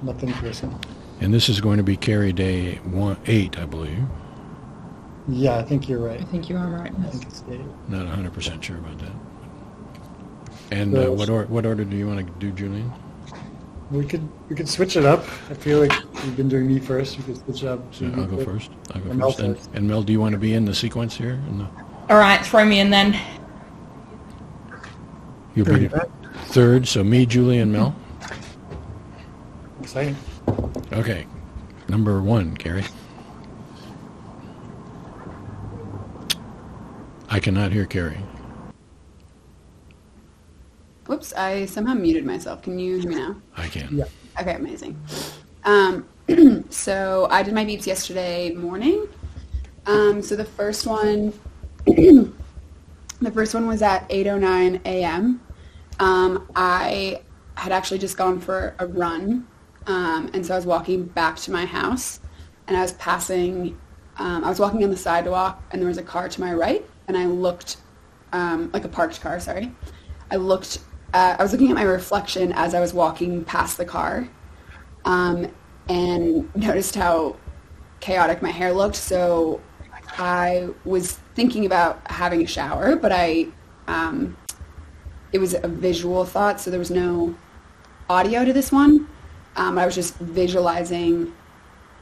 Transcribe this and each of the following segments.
Nothing piercing. And this is going to be Kerry day 8, I believe. Yeah, I think you're right. I think you are right. I think it's 8. Not 100% sure about that. And So what order do you want to do, Julian? we could switch it up. I feel like you've been doing me first. We could switch it up. So I'll go first. I'll go And Mel first. And, first. and Mel, do you want to be in the sequence here? All right, throw me in then. You'll Third be event. third, so me, Julie, and Mel. Exciting. Okay. Number 1, Kerry. I cannot hear Kerry. Whoops, I somehow muted myself. Can you hear me now? I can. Yeah. Okay, amazing. So I did my beeps yesterday morning. So the first one, was at 8:09 a.m. I had actually just gone for a run, and so I was walking back to my house, and I was walking on the sidewalk, and there was a car to my right, and I looked, like a parked car, sorry. I was looking at my reflection as I was walking past the car, and noticed how chaotic my hair looked. So I was thinking about having a shower, but it was a visual thought, so there was no audio to this one. I was just visualizing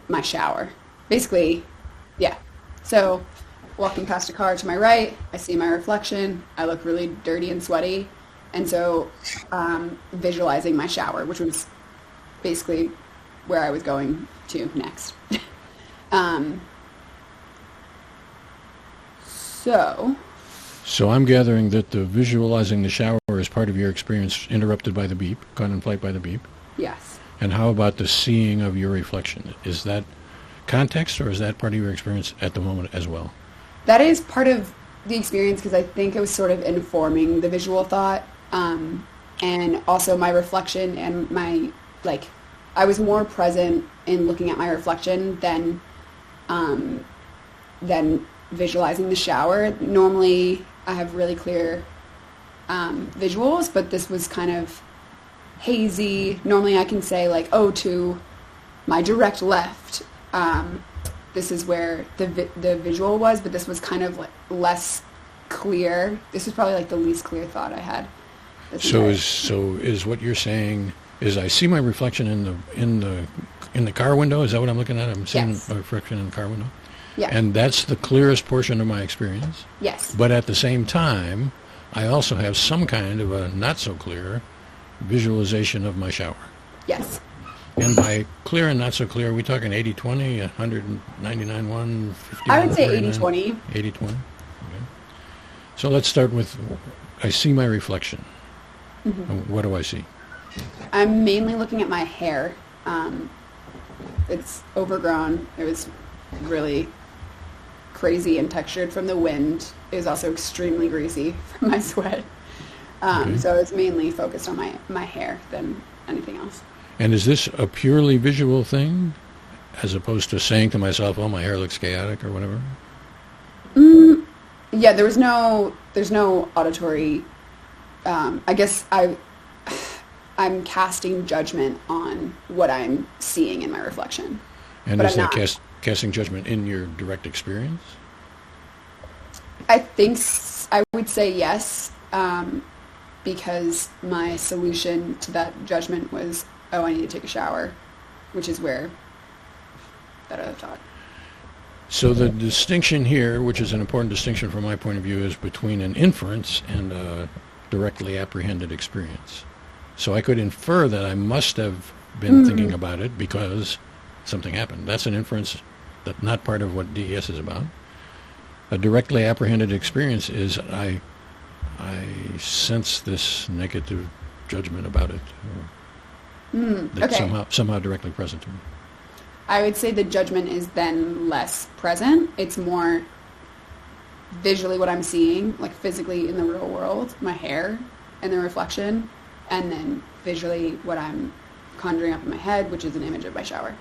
my shower. Basically, yeah. So walking past a car to my right, I see my reflection. I look really dirty and sweaty. And so visualizing my shower, which was basically where I was going to next. So I'm gathering that the visualizing the shower is part of your experience interrupted by the beep, caught in flight by the beep. Yes. And how about the seeing of your reflection? Is that context, or is that part of your experience at the moment as well? That is part of the experience, because I think it was sort of informing the visual thought, and also my reflection and I was more present in looking at my reflection than visualizing the shower. Normally I have really clear visuals, but this was kind of hazy. Normally I can say like, oh, to my direct left, this is where the visual was, but this was kind of like less clear. This was probably like the least clear thought I had. So is what you're saying is I see my reflection in the car window? Is that what I'm looking at? I'm seeing Yes. my reflection in the car window? Yeah. And that's the clearest portion of my experience? Yes. But at the same time, I also have some kind of a not so clear visualization of my shower. Yes. And by clear and not so clear, are we talking 80-20, 199-1, 50? I would say 80-20. 80-20. Okay. So let's start with, I see my reflection. Mm-hmm. What do I see? I'm mainly looking at my hair. It's overgrown. It was really crazy and textured from the wind. It was also extremely greasy from my sweat. Okay. So I was mainly focused on my hair than anything else. And is this a purely visual thing, as opposed to saying to myself, oh, my hair looks chaotic or whatever? Yeah, there's no auditory. I guess I'm casting judgment on what I'm seeing in my reflection. And But is I'm that not. casting judgment in your direct experience? I think I would say yes, because my solution to that judgment was, oh, I need to take a shower, which is where that other thought. So the distinction here, which is an important distinction from my point of view, is between an inference and a directly apprehended experience. So I could infer that I must have been thinking about it because something happened. That's an inference that's not part of what DES is about. A directly apprehended experience is I sense this negative judgment about it that's Okay. somehow directly present to me. I would say the judgment is then less present. It's more visually what I'm seeing, like physically in the real world, my hair and the reflection, and then visually what I'm conjuring up in my head, which is an image of my shower.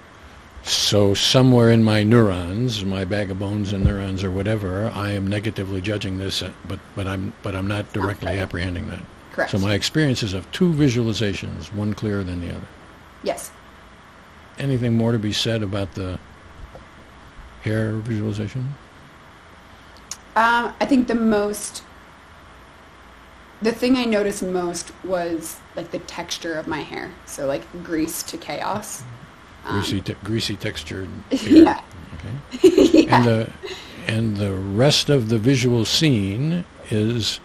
So somewhere in my neurons, my bag of bones and neurons or whatever, I am negatively judging this, but I'm not directly apprehending that. Correct. So my experience is of two visualizations, one clearer than the other. Yes. Anything more to be said about the hair visualization? I think the thing I noticed most was like the texture of my hair. So like grease to chaos. Greasy textured hair. Yeah. Okay. Yeah. And the rest of the visual scene is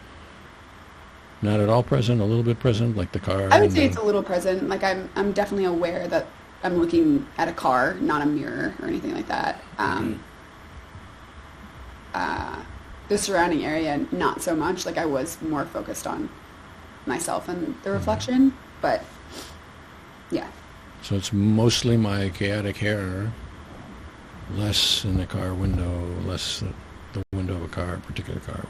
not at all present, a little bit present, like the car. I would say it's a little present. Like I'm definitely aware that I'm looking at a car, not a mirror or anything like that. The surrounding area, not so much. Like I was more focused on myself and the reflection, but yeah. So it's mostly my chaotic hair, less in the car window, less the window of a car, a particular car.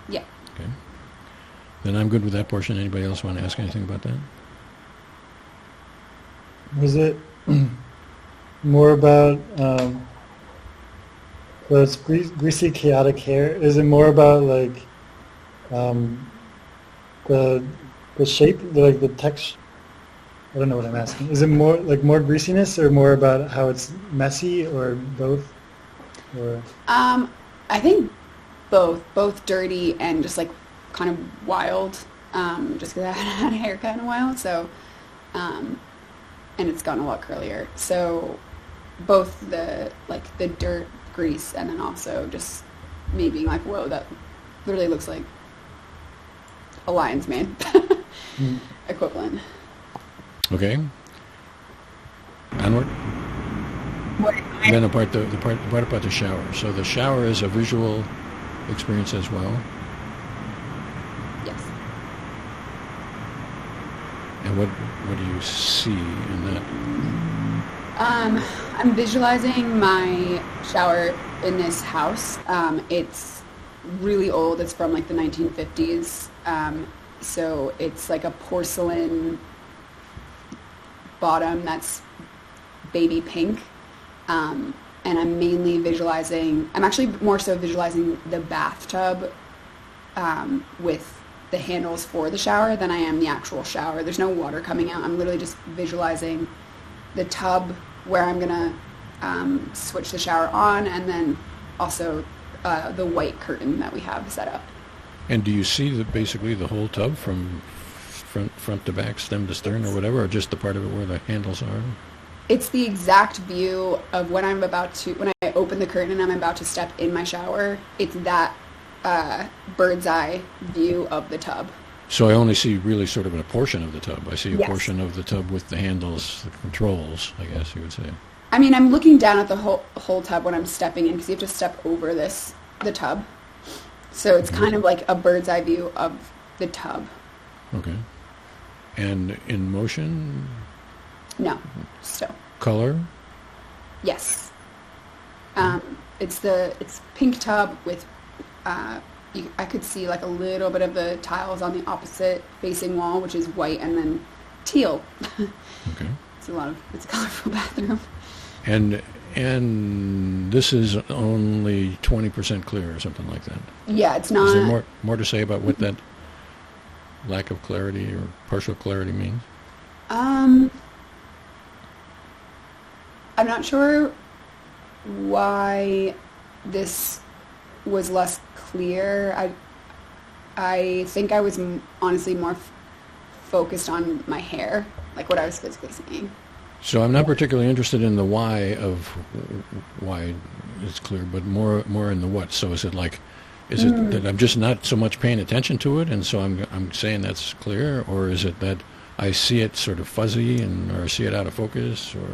Yeah. Okay. Then I'm good with that portion. Anybody else want to ask anything about that? Was it more about it's greasy, chaotic hair? Is it more about like the shape, like the texture? I don't know what I'm asking. Is it more like more greasiness, or more about how it's messy, or both? Or I think both dirty and just like kind of wild. Just because I haven't had a haircut in a while, so and it's gotten a lot curlier. So both the dirt, grease, and then also just me being like, whoa, that literally looks like a lion's mane equivalent. Okay. Onward. And then the part about the shower. So the shower is a visual experience as well. Yes. And what do you see in that? I'm visualizing my shower in this house. It's really old. It's from like the 1950s. So it's like a porcelain bottom that's baby pink. And I'm actually more so visualizing the bathtub with the handles for the shower than I am the actual shower. There's no water coming out. I'm literally just visualizing the tub where I'm going to switch the shower on, and then also the white curtain that we have set up. And do you see basically the whole tub from front to back, stem to stern, or whatever, or just the part of it where the handles are? It's the exact view of when I open the curtain and I'm about to step in my shower. It's that bird's eye view of the tub. So I only see really sort of a portion of the tub. I see a Yes. portion of the tub with the handles, the controls, I guess you would say. I mean, I'm looking down at the whole tub when I'm stepping in, because you have to step over the tub. So it's kind of like a bird's eye view of the tub. Okay. And in motion? No, still. Color? Yes. It's pink tub with I could see like a little bit of the tiles on the opposite facing wall, which is white, and then teal. Okay. It's a colorful bathroom. And this is only 20% clear or something like that. Yeah, it's not. Is there more to say about what that lack of clarity or partial clarity means? I'm not sure why this was less clear. I think I was honestly more focused on my hair, like what I was physically seeing. So I'm not particularly interested in the why it's clear, but more in the what. So is it that I'm just not so much paying attention to it, and so I'm saying that's clear, or is it that I see it sort of fuzzy or see it out of focus, or?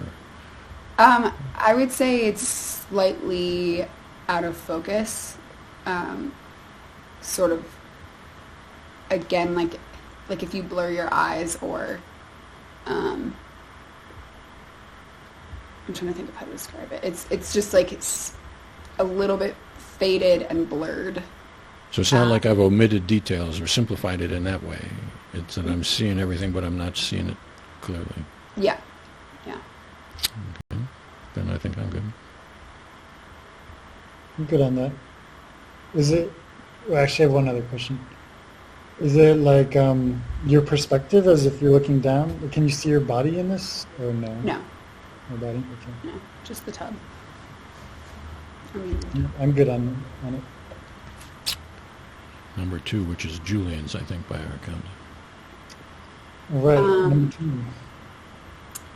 I would say it's slightly out of focus. Sort of, again, like if you blur your eyes, or I'm trying to think of how to describe it. It's just like it's a little bit faded and blurred. So it's not like I've omitted details or simplified it in that way. It's that I'm seeing everything, but I'm not seeing it clearly. Yeah. Okay. Then I think I'm good. I'm good on that. Is it? Well, actually, I have one other question. Is it like your perspective as if you're looking down? Can you see your body in this or no? No, No body? Okay. no, just the tub. I mean, I'm good on it. Number 2, which is Julian's, I think, by our count. All right, number 2.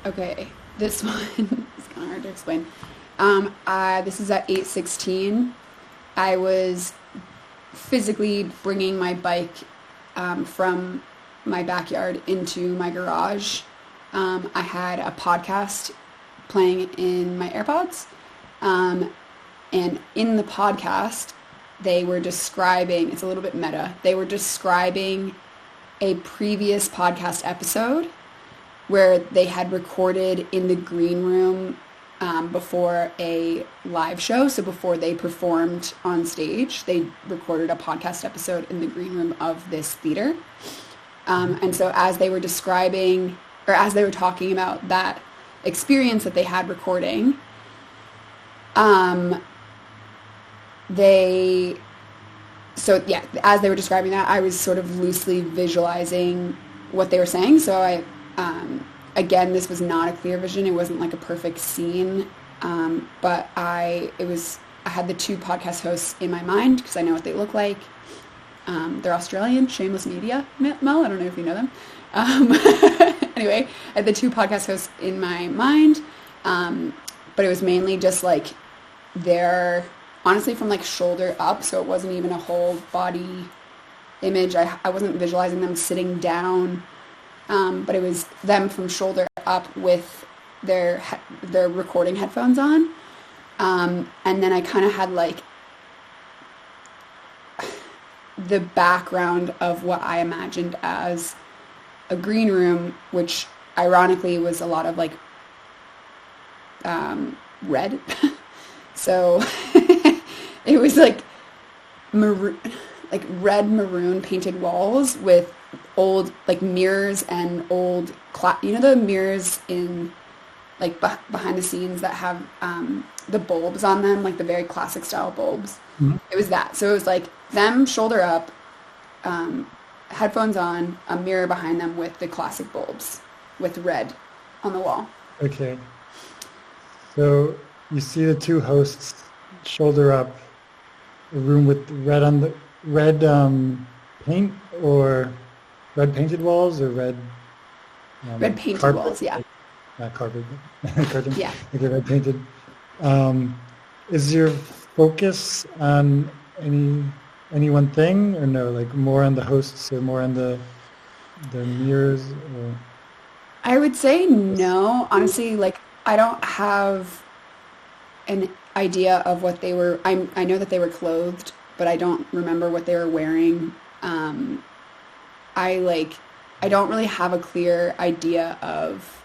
okay, this one is kind of hard to explain. This is at 8:16. I was physically bringing my bike from my backyard into my garage. I had a podcast playing in my AirPods, and in the podcast, they were describing, it's a little bit meta, they were describing a previous podcast episode where they had recorded in the green room before a live show. So before they performed on stage, they recorded a podcast episode in the green room of this theater. And so as they were describing, or as they were talking about that experience that they had recording, as they were describing that, I was sort of loosely visualizing what they were saying. So I, again, this was not a clear vision. It wasn't like a perfect scene. But I had the 2 podcast hosts in my mind because I know what they look like. They're Australian, Shameless Media, Mel. I don't know if you know them. Anyway, I had the 2 podcast hosts in my mind. But it was mainly just like honestly from like shoulder up. So it wasn't even a whole body image. I wasn't visualizing them sitting down. But it was them from shoulder up with their recording headphones on. And then I kind of had like the background of what I imagined as a green room, which ironically was a lot of like red. So it was like maroon, like red maroon painted walls with old like mirrors and old the mirrors in like behind the scenes that have the bulbs on them, like the very classic style bulbs. Mm-hmm. It was that. So it was like them shoulder up, headphones on, a mirror behind them with the classic bulbs with red on the wall. Okay. So you see the 2 hosts shoulder up, a room with red on the paint or red painted walls or red red painted carpet, walls, yeah. Not carpet, but curtain. Yeah. Okay, red painted. Is your focus on any one thing or no? Like more on the hosts or more on the mirrors? Or? I would say no. Honestly, like I don't have an idea of what they were. I know that they were clothed, but I don't remember what they were wearing. I don't really have a clear idea of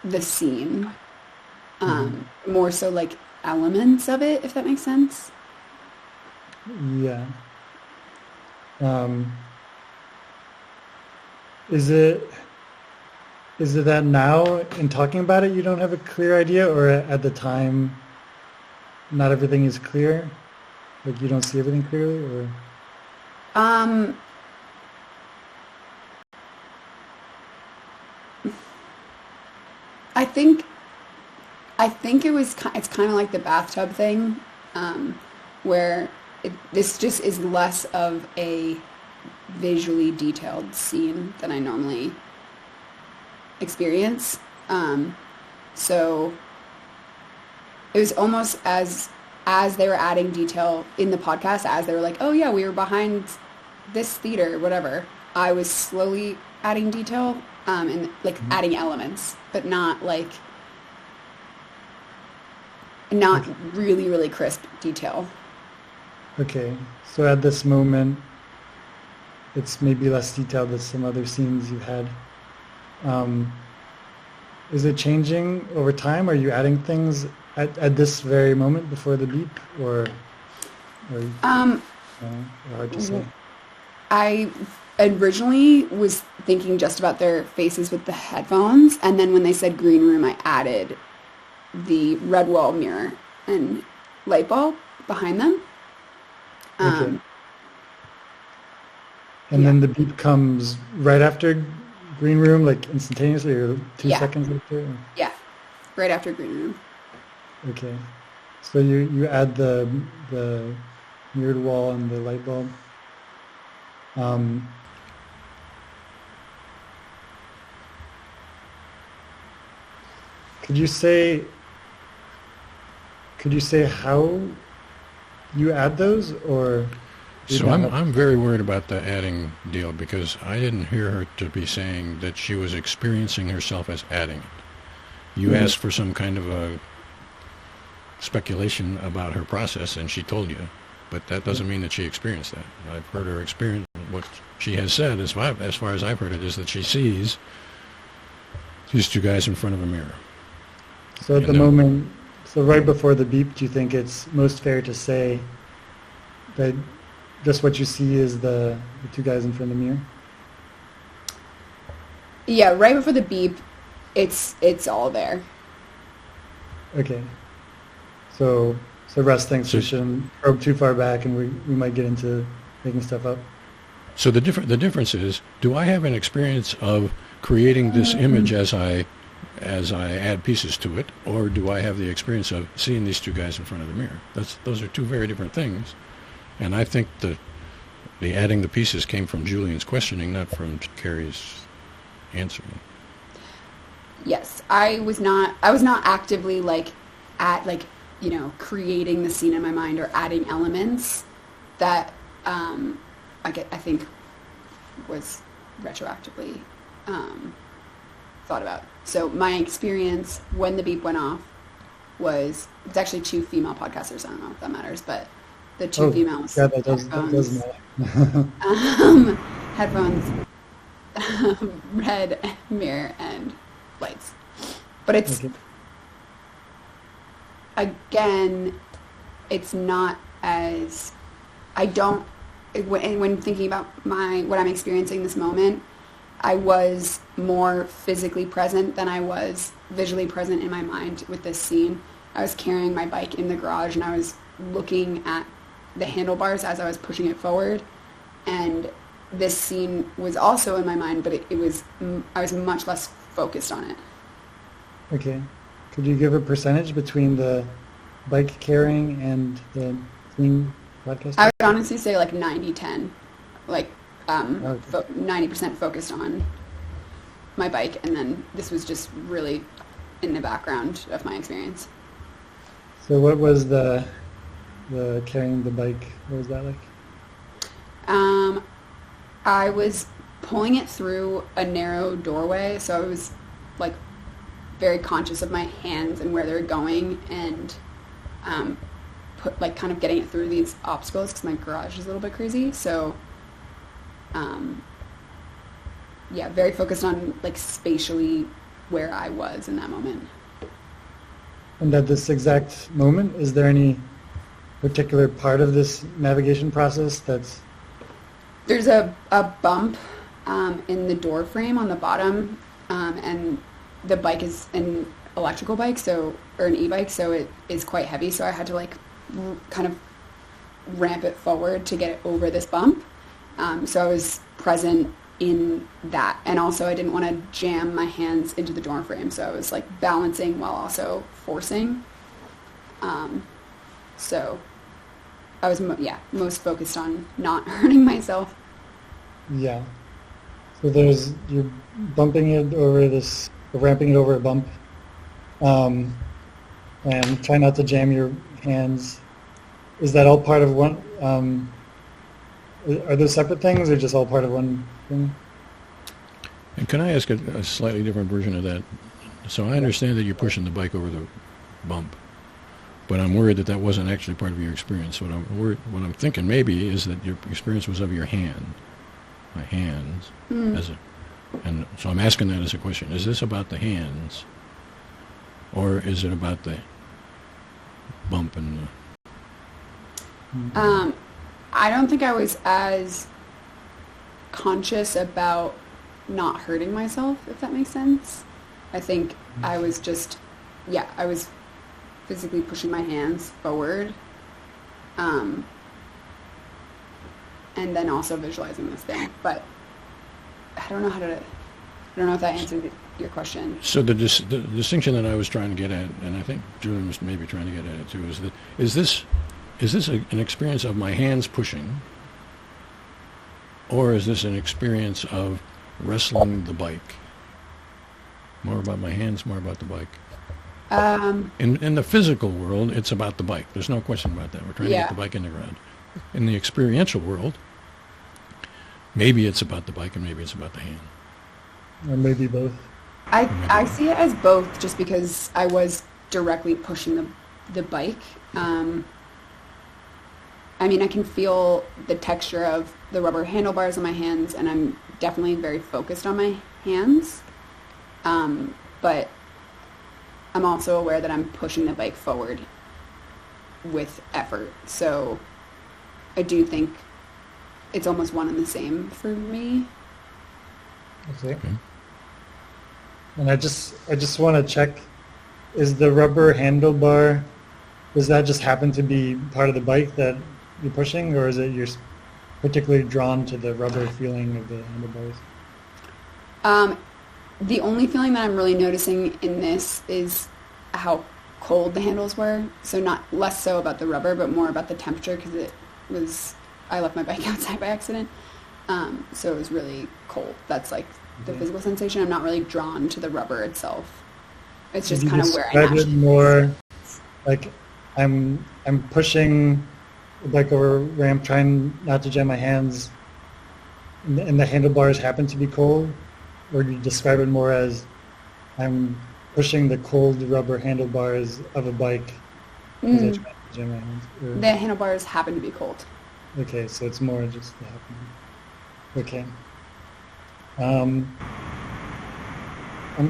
the scene. More so like elements of it, if that makes sense. Yeah. Is it that now in talking about it you don't have a clear idea, or at the time not everything is clear? Like you don't see everything clearly, or? I think it's kind of like the bathtub thing, where this just is less of a visually detailed scene than I normally experience. So it was almost as they were adding detail in the podcast, as they were like, oh yeah, we were behind this theater, whatever. I was slowly adding detail, and like adding elements, but not really, really crisp detail. Okay, so at this moment, it's maybe less detailed than some other scenes you had. Is it changing over time? Are you adding things at this very moment before the beep, or hard to say? I originally was thinking just about their faces with the headphones, and then when they said green room, I added the red wall mirror and light bulb behind them. Okay. And Yeah. then the beep comes right after green room, like instantaneously, or 2 Yeah. seconds after? Yeah, right after green room. Okay. So you add the mirrored wall and the light bulb. Um, could you say how you add those, or you So don't I'm have- I'm very worried about the adding deal because I didn't hear her to be saying that she was experiencing herself as adding it. You Mhm. asked for some kind of a speculation about her process, and she told you, but that doesn't mean that she experienced that. I've heard her experience. What she has said, as far as I've heard it, is that she sees these two guys in front of a mirror. So at the And then- moment, so right before the beep, do you think it's most fair to say that just what you see is the two guys in front of the mirror? Yeah, right before the beep, it's all there. Okay. So Russ thinks So- we shouldn't probe too far back, and we might get into making stuff up. So the difference is, do I have an experience of creating this image as I add pieces to it, or do I have the experience of seeing these two guys in front of the mirror? Those are two very different things, and I think the adding the pieces came from Julian's questioning, not from Kerry's answering. Yes, I was not actively creating the scene in my mind or adding elements that I think was retroactively thought about. So my experience when the beep went off was, it's actually two female podcasters. I don't know if that matters, but the two females. Yeah, that does matter. Headphones, red mirror, and lights. But it's, Okay. again, it's not as, I don't, when thinking about what I'm experiencing this moment, I was more physically present than I was visually present in my mind with this scene. I was carrying my bike in the garage and I was looking at the handlebars as I was pushing it forward, and this scene was also in my mind, but I was much less focused on it. Okay. Could you give a percentage between the bike carrying and the clean podcast? I would honestly say like 90-10, like Okay. 90% focused on my bike, and then this was just really in the background of my experience. So what was the carrying the bike? What was that like? I was pulling it through a narrow doorway, so I was like very conscious of my hands and where they're going, and kind of getting it through these obstacles because my garage is a little bit crazy. So very focused on like spatially where I was in that moment. And at this exact moment, is there any particular part of this navigation process that's... There's a bump in the door frame on the bottom, and the bike is an electrical bike, or an e-bike, so it is quite heavy, so I had to kind of ramp it forward to get it over this bump. So I was present in that, and also I didn't want to jam my hands into the door frame, so I was like balancing while also forcing. So I was most focused on not hurting myself. Yeah. So you're bumping it over ramping it over a bump, and try not to jam your hands. Is that all part of one? Are those separate things, or just all part of one thing? And can I ask a slightly different version of that? So I understand that you're pushing the bike over the bump, but I'm worried that wasn't actually part of your experience. What I'm thinking maybe is that your experience was of your hand, my hands, and so I'm asking that as a question. Is this about the hands, or is it about the bump and the... I don't think I was as conscious about not hurting myself, if that makes sense. I think I was just, I was physically pushing my hands forward. and then also visualizing this thing. But I don't know if that answered your question. So the distinction that I was trying to get at, and I think Julian was maybe trying to get at it too, is that is this an experience of my hands pushing, or is this an experience of wrestling the bike? More about my hands, more about the bike. In the physical world, it's about the bike. There's no question about that. We're trying to get the bike in the ground. In the experiential world, maybe it's about the bike and maybe it's about the hand. Or maybe both. I see it as both, just because I was directly pushing the bike. I mean, I can feel the texture of the rubber handlebars on my hands, and I'm definitely very focused on my hands. But I'm also aware that I'm pushing the bike forward with effort. So I do think it's almost one and the same for me. Okay. And I just want to check, is the rubber handlebar, does that just happen to be part of the bike that you're pushing, or is it you're particularly drawn to the rubber feeling of the handlebars? The only feeling that I'm really noticing in this is how cold the handles were. So less so about the rubber, but more about the temperature, because I left my bike outside by accident. So it was really cold. That's like the physical sensation. I'm not really drawn to the rubber itself. It's just kind of where I naturally. It more like I'm pushing the bike over a ramp, trying not to jam my hands, and the handlebars happen to be cold, or do you describe it more as I'm pushing the cold rubber handlebars of a bike as I try to jam my hands? Or... The handlebars happen to be cold. Okay, so it's more just the happening. Okay. I'm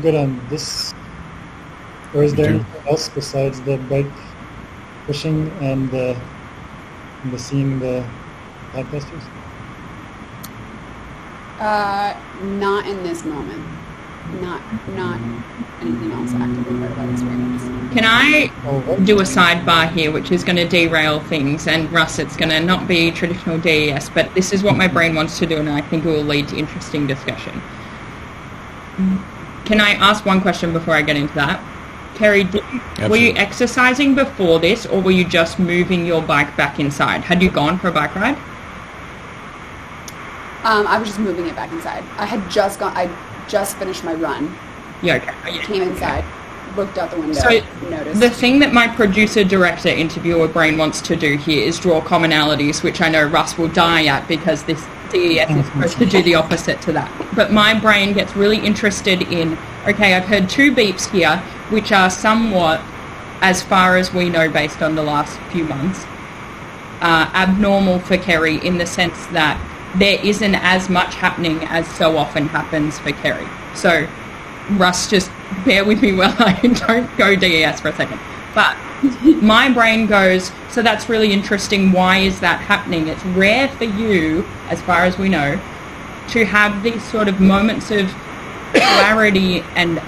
good on this. Or is there anything else besides the bike pushing and the seeing the podcasters? Not in this moment. Not anything else actively part of that experience. Can I do a sidebar here, which is going to derail things? And Russ, it's going to not be traditional DES, but this is what my brain wants to do, and I think it will lead to interesting discussion. Can I ask one question before I get into that? Kerry, were you exercising before this, or were you just moving your bike back inside? Had you gone for a bike ride? I was just moving it back inside. I just finished my run. Yeah, okay. Came inside, looked out the window, noticed. The thing that my producer-director interviewer brain wants to do here is draw commonalities, which I know Russ will die at because this DES is supposed to do the opposite to that. But my brain gets really interested in, okay, I've heard two beeps here, which are somewhat, as far as we know based on the last few months, abnormal for Kerry in the sense that there isn't as much happening as so often happens for Kerry. So, Russ, just bear with me while I don't go DES for a second. But my brain goes, so that's really interesting. Why is that happening? It's rare for you, as far as we know, to have these sort of moments of clarity and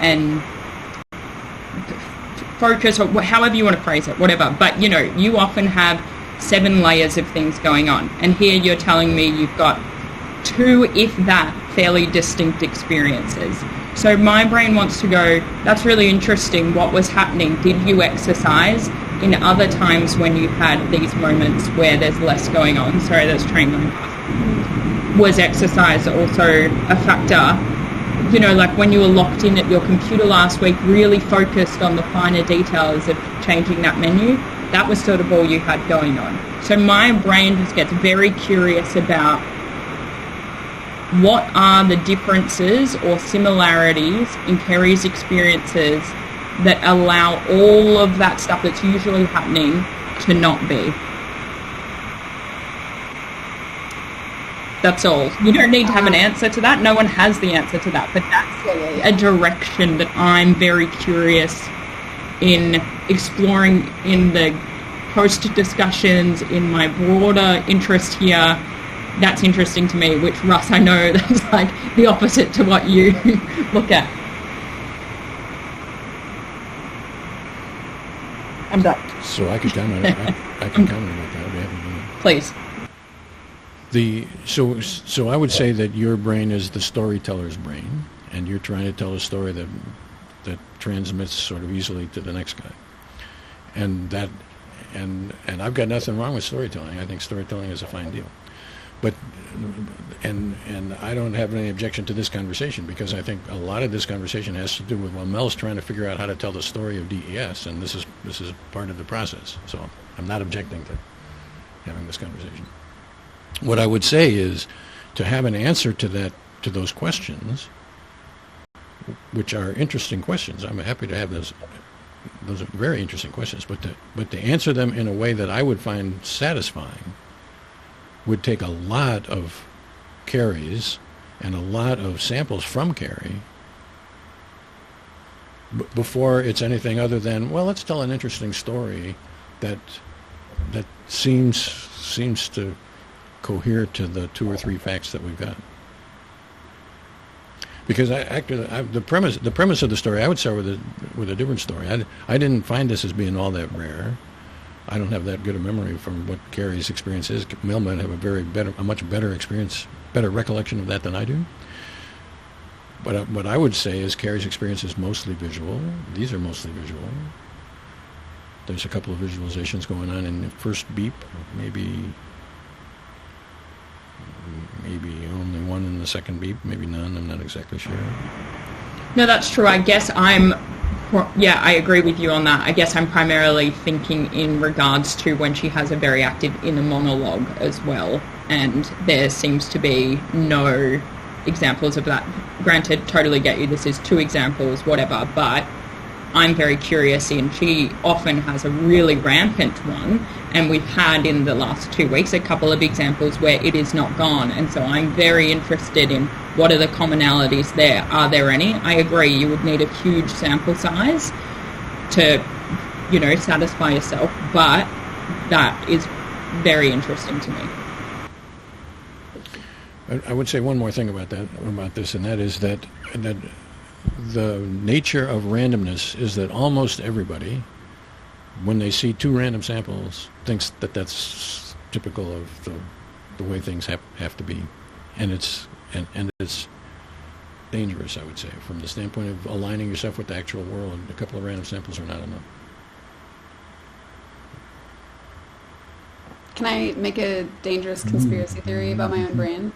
focus, or however you want to phrase it, whatever. But, you know, you often have 7 layers of things going on. And here you're telling me you've got 2, if that, fairly distinct experiences. So my brain wants to go, that's really interesting. What was happening? Did you exercise in other times when you had these moments where there's less going on? Sorry, there's train going past. Was exercise also a factor? You know, like when you were locked in at your computer last week, really focused on the finer details of changing that menu, that was sort of all you had going on. So my brain just gets very curious about what are the differences or similarities in Kerry's experiences that allow all of that stuff that's usually happening to not be. That's all. You don't need to have an answer to that. No one has the answer to that. But that's a direction that I'm very curious in exploring in the post discussions, in my broader interest here. That's interesting to me, which, Russ, I know that's like the opposite to what you look at. I'm done. So I could comment. I can comment about that. We haven't done it. Please. So I would say that your brain is the storyteller's brain, and you're trying to tell a story that transmits sort of easily to the next guy. And I've got nothing wrong with storytelling. I think storytelling is a fine deal. But and I don't have any objection to this conversation, because I think a lot of this conversation has to do with, well, Mel's trying to figure out how to tell the story of DES, and this is part of the process. So I'm not objecting to having this conversation. What I would say is to have an answer to those questions, which are interesting questions. I'm happy to have those. Those are very interesting questions, but to answer them in a way that I would find satisfying would take a lot of Kerrys and a lot of samples from Kerry before it's anything other than, well, let's tell an interesting story that seems to cohere to the 2 or 3 facts that we've got. Because the premise of the story, I would start with a different story. I didn't find this as being all that rare. I don't have that good a memory from what Kerry's experience is. Mel might have a much better experience, better recollection of that than I do. But what I would say is Kerry's experience is mostly visual. These are mostly visual. There's a couple of visualizations going on in the first beep, maybe only one in the second beep, maybe none. I'm not exactly sure. No, that's true. I guess I agree with you on that. I guess I'm primarily thinking in regards to when she has a very active inner monologue as well, and there seems to be no examples of that. Granted, totally get you, this is 2 examples, whatever, but I'm very curious, and she often has a really rampant one, and we've had in the last 2 weeks a couple of examples where it is not gone, and so I'm very interested in what are the commonalities there. Are there any? I agree, you would need a huge sample size to, satisfy yourself, but that is very interesting to me. I would say one more thing about this, and that is that the nature of randomness is that almost everybody, when they see 2 random samples, thinks that that's typical of the way things have to be, and it's dangerous, I would say, from the standpoint of aligning yourself with the actual world. A couple of random samples are not enough. Can I make a dangerous conspiracy theory about my own brain?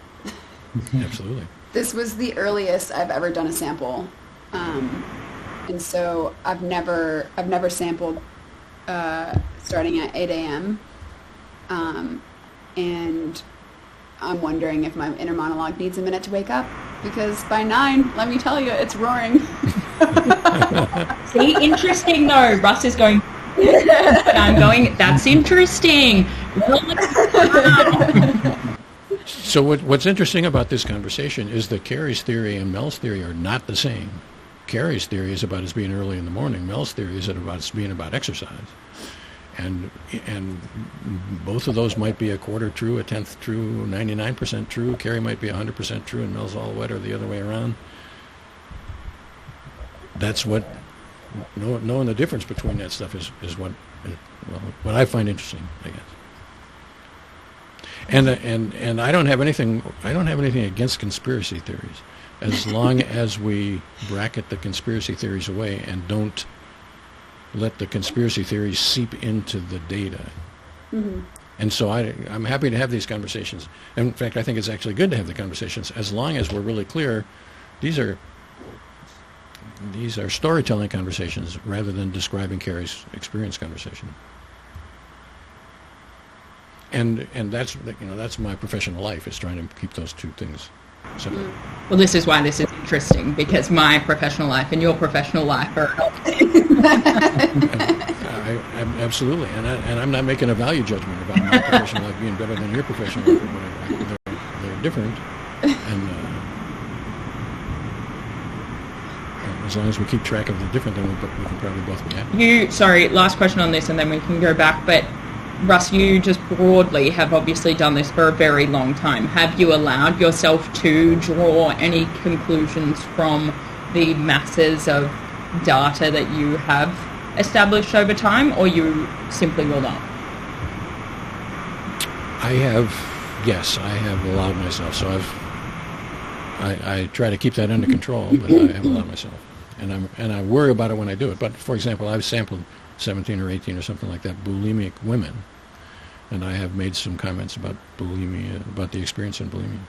Absolutely. This was the earliest I've ever done a sample, and so I've never sampled starting at 8 a.m. And I'm wondering if my inner monologue needs a minute to wake up, because by 9, let me tell you, it's roaring. See, interesting though. Russ is going. I'm going. That's interesting. So what's interesting about this conversation is that Kerry's theory and Mel's theory are not the same. Kerry's theory is about us being early in the morning. Mel's theory is about us being about exercise. And both of those might be a quarter true, a tenth true, 99% true. Kerry might be 100% true, and Mel's all wet, or the other way around. That's what knowing the difference between that stuff is what I find interesting, I guess. And I don't have anything against conspiracy theories, as long as we bracket the conspiracy theories away and don't let the conspiracy theories seep into the data. Mm-hmm. And so I'm happy to have these conversations. And in fact, I think it's actually good to have the conversations, as long as we're really clear. These are storytelling conversations rather than describing Kerry's experience conversation. And that's my professional life, is trying to keep those 2 things separate. Well, this is why this is interesting, because my professional life and your professional life are absolutely, and I'm not making a value judgment about my professional life being better than your professional life or whatever. They're different, and as long as we keep track of the different, then we can probably both be happy. Sorry, last question on this, and then we can go back, but Russ, you just broadly have obviously done this for a very long time. Have you allowed yourself to draw any conclusions from the masses of data that you have established over time, or you simply will not? I have yes, I have allowed myself. So I try to keep that under control, but I have allowed myself, and I worry about it when I do it. But for example, I've sampled 17 or 18 or something like that bulimic women, and I have made some comments about bulimia, about the experience in bulimia,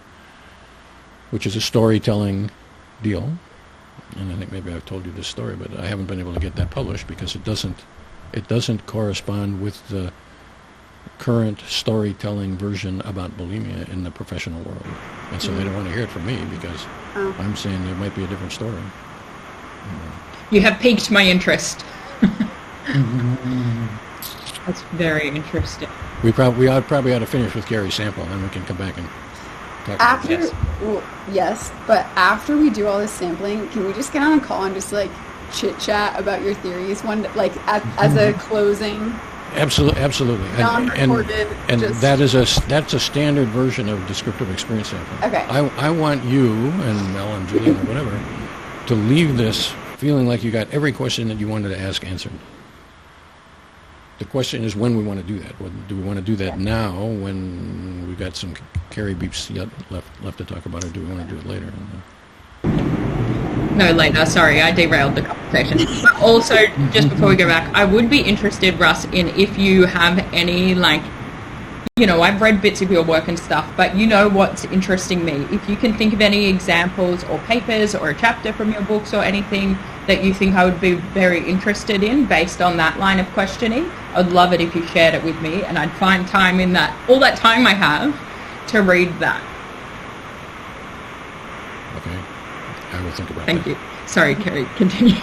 which is a storytelling deal. And I think maybe I've told you this story, but I haven't been able to get that published because it doesn't correspond with the current storytelling version about bulimia in the professional world. And so they don't want to hear it from me because I'm saying there might be a different story. You have piqued my interest. That's very interesting. We probably ought to finish with Kerry's sample, and then we can come back and talk about After, well, yes, but after we do all this sampling, can we just get on a call and just like chit chat about your theories? As a closing. Absolutely. Non-recorded. And that's a standard version of descriptive experience sampling. Okay. I want you and Mel and Julian or whatever to leave this feeling like you got every question that you wanted to ask answered. The question is when we want to do that. Do we want to do that now when we've got some Kerry beeps yet left to talk about, or do we want to do it later? No, later. Sorry, I derailed the conversation. Also, just before we go back, I would be interested, Russ, in if you have any, I've read bits of your work and stuff, but you know what's interesting me. If you can think of any examples or papers or a chapter from your books or anything that you think I would be very interested in based on that line of questioning, I'd love it if you shared it with me, and I'd find time in all that time I have to read that. Okay. I will think about Thank that. you. Sorry, Kerry, continue.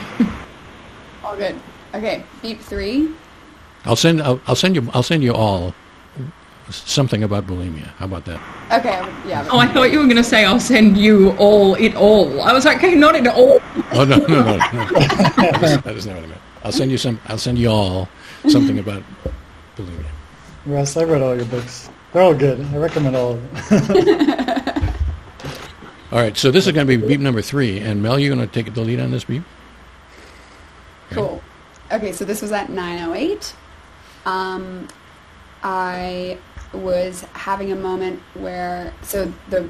All good. Okay, beep 3. I'll send you all something about bulimia. How about that? Okay, yeah. Oh, I thought you were going to say I'll send you it all. I was like, okay, not it all. Oh no. That is not what I meant. I'll send you all something about bulimia. Russ, I read all your books. They're all good. I recommend all of them. All right, so this is going to be beep number 3, and Mel, you're going to take the lead on this beep? Okay. Cool. Okay, so this was at 9:08. I was having a moment where, so the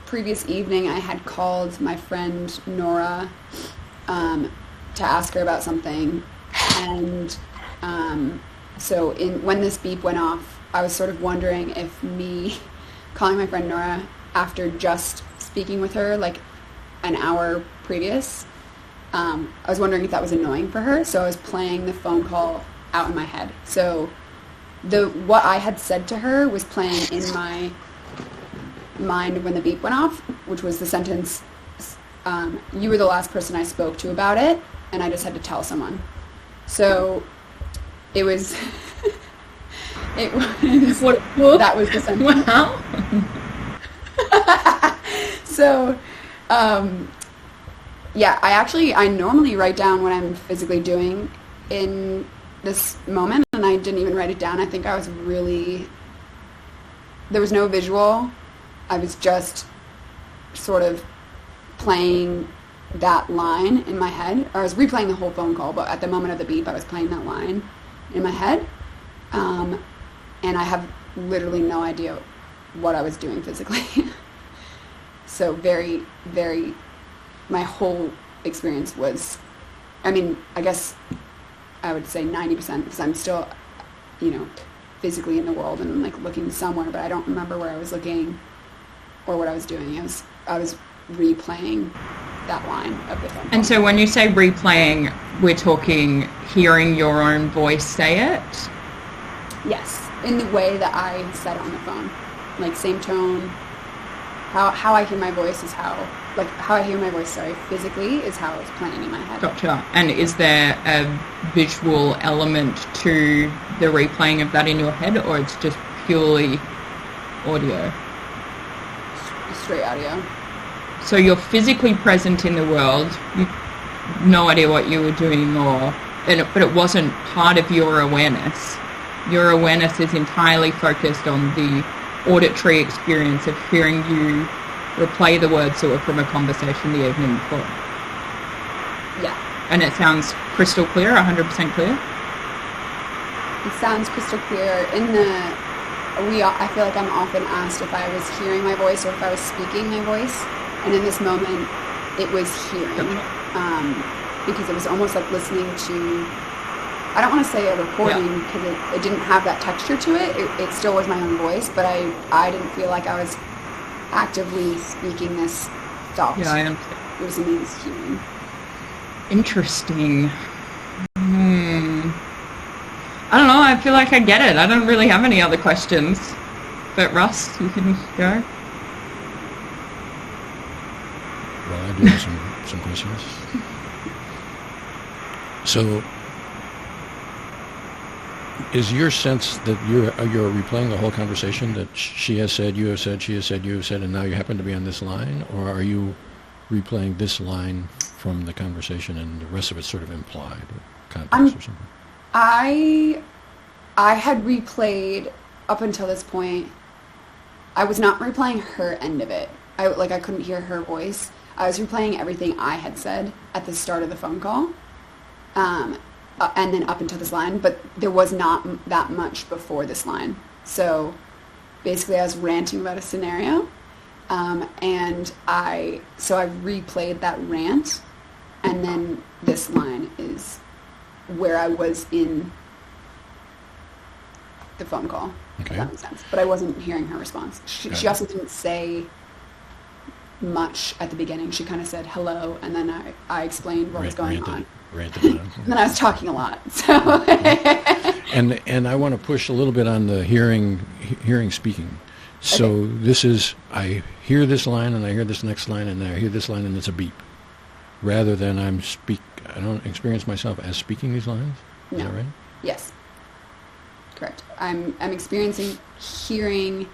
previous evening I had called my friend Nora to ask her about something, and so when this beep went off, I was sort of wondering if me calling my friend Nora after just speaking with her like an hour previous, I was wondering if that was annoying for her, so I was playing the phone call out in my head. So what I had said to her was playing in my mind when the beep went off, which was the sentence, you were the last person I spoke to about it, and I just had to tell someone. So it was that was the sentence. Wow. So yeah, I normally write down what I'm physically doing in this moment, and I didn't even write it down. I think I was there was no visual. I was just sort of playing that line in my head. I was replaying the whole phone call, but at the moment of the beep, I was playing that line in my head. And I have literally no idea what I was doing physically. So very, very, my whole experience was, I guess I would say 90%, because I'm still, physically in the world and like looking somewhere, but I don't remember where I was looking or what I was doing. I was replaying that line of the phone call. And so when you say replaying, we're talking hearing your own voice say it? Yes, in the way that I said it on the phone. Like same tone. How I hear my voice is how I hear my voice, physically is how it's playing in my head. Gotcha. And is there a visual element to the replaying of that in your head, or it's just purely audio? Straight audio. So you're physically present in the world, you no idea what you were doing, but it wasn't part of your awareness. Your awareness is entirely focused on the auditory experience of hearing you replay the words that were from a conversation the evening before. Yeah. And it sounds crystal clear, 100% clear? It sounds crystal clear. In the I feel like I'm often asked if I was hearing my voice or if I was speaking my voice. And in this moment, it was hearing. Because it was almost like listening to, I don't want to say a recording because it didn't have that texture to it. It still was my own voice, but I didn't feel like I was actively speaking this thought. Yeah, I understand. It was something I was hearing. Interesting. I don't know, I feel like I get it. I don't really have any other questions. But Russ, you can go. Well, I do have some questions. So, is your sense that you're replaying the whole conversation, that she has said, you have said, she has said, you have said, and now you happen to be on this line? Or are you replaying this line from the conversation and the rest of it's sort of implied context or something? I had replayed up until this point. I was not replaying her end of it. I couldn't hear her voice. I was replaying everything I had said at the start of the phone call, and then up until this line. But there was not that much before this line. So basically, I was ranting about a scenario, and I replayed that rant, and then this line is where I was in the phone call. Okay. If that makes sense. But I wasn't hearing her response. She also didn't say much at the beginning. She kind of said hello, and then I explained what was going on. Ranted on. And then I was talking a lot. So. And I want to push a little bit on the hearing speaking. So this is, I hear this line and I hear this next line and I hear this line and it's a beep. Rather than I don't experience myself as speaking these lines? Is that right? Yes. Correct. I'm experiencing hearing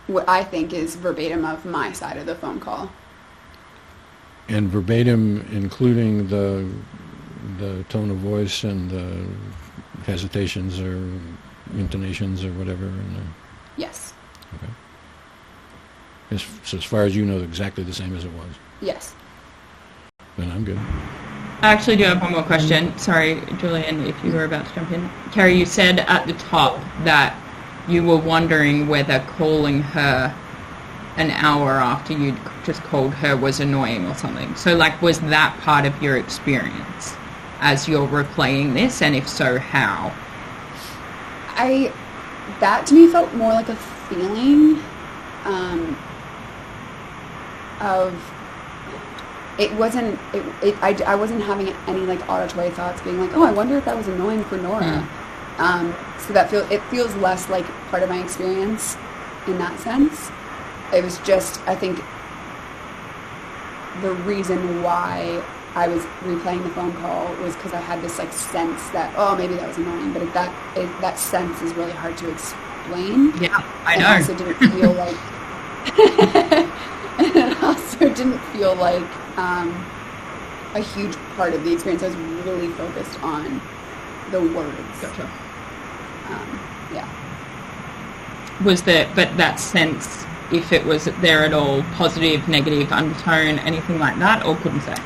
what I think is verbatim of my side of the phone call. And verbatim, including the tone of voice and the hesitations or intonations or whatever. Yes. Okay. So as far as you know, exactly the same as it was. Yes. Then I'm good. I actually do have one more question. Sorry, Julian, if you were about to jump in. Kerry, you said at the top that you were wondering whether calling her an hour after you'd just called her was annoying or something. So, was that part of your experience as you're replaying this? And if so, how? That to me felt more like a feeling of... It wasn't. I wasn't having any auditory thoughts, being like, "Oh, I wonder if that was annoying for Nora." So it feels less like part of my experience in that sense. It was just, I think, the reason why I was replaying the phone call was because I had this sense that, oh, maybe that was annoying, but that sense is really hard to explain. Yeah, I know. And also didn't feel like. And it also didn't feel like a huge part of the experience. I was really focused on the words. Gotcha. Yeah. But that sense, if it was there at all, positive, negative, undertone, anything like that, or couldn't say?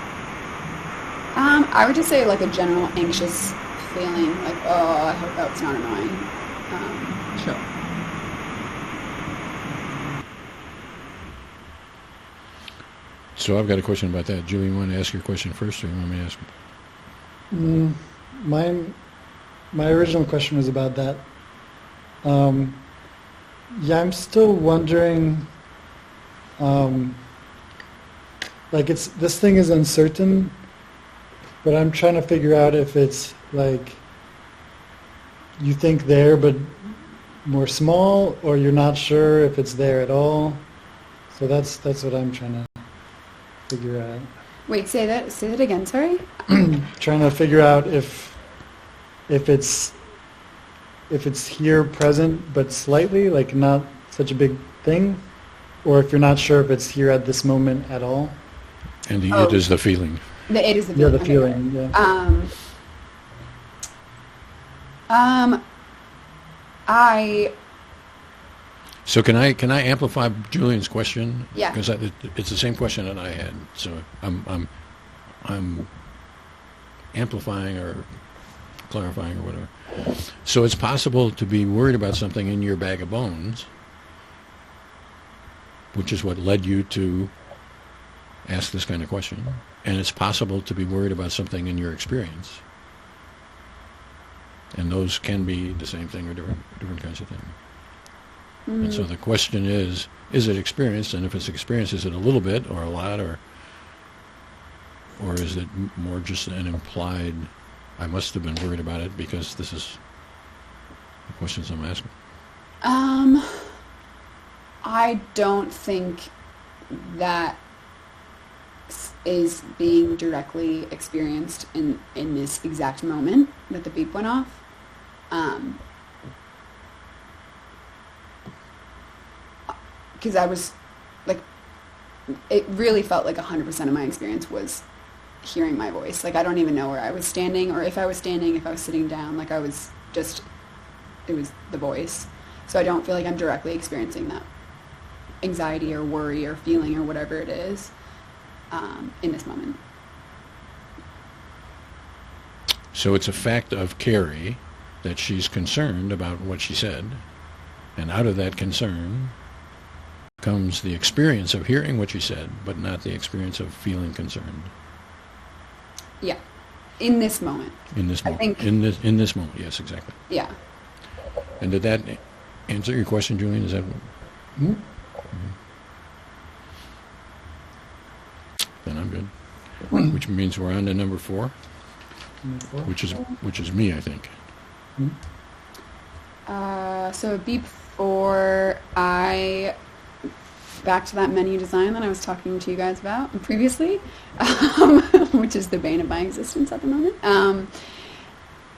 I would just say a general anxious feeling, oh, I hope that's not annoying. Sure. So I've got a question about that. Julie, you want to ask your question first, or you want me to ask it? My original question was about that. I'm still wondering, this thing is uncertain, but I'm trying to figure out if it's you think there but more small, or you're not sure if it's there at all. So that's what I'm trying to figure out. Wait, say that again, sorry? Trying to figure out if it's here present but slightly, not such a big thing, or if you're not sure if it's here at this moment at all. And it is the feeling. It is the feeling. Yeah, the feeling, yeah. So can I amplify Julian's question? Yeah. Because it's the same question that I had. So I'm amplifying or clarifying or whatever. So it's possible to be worried about something in your bag of bones, which is what led you to ask this kind of question. And it's possible to be worried about something in your experience. And those can be the same thing or different kinds of things. And so the question is it experience? And if it's experience, is it a little bit or a lot, or is it more just an implied, I must have been worried about it because this is the questions I'm asking? I don't think that is being directly experienced in this exact moment that the beep went off. Because I was like, it really felt like 100% of my experience was hearing my voice. Like, I don't even know where I was standing, or if I was standing, if I was sitting down. Like, I was just, it was the voice. So I don't feel like I'm directly experiencing that anxiety or worry or feeling or whatever it is in this moment. So it's a fact of Kerry that she's concerned about what she said, and out of that concern comes the experience of hearing what she said, but not the experience of feeling concerned. Yeah, in this moment. In this moment. I think, in this moment, yes, exactly. yeah. And did that answer your question, Julian? Is that? Mm-hmm. Then I'm good. Which means we're on to number 4, which is me, I think. So beep 4, back to that menu design that I was talking to you guys about previously, which is the bane of my existence at the moment.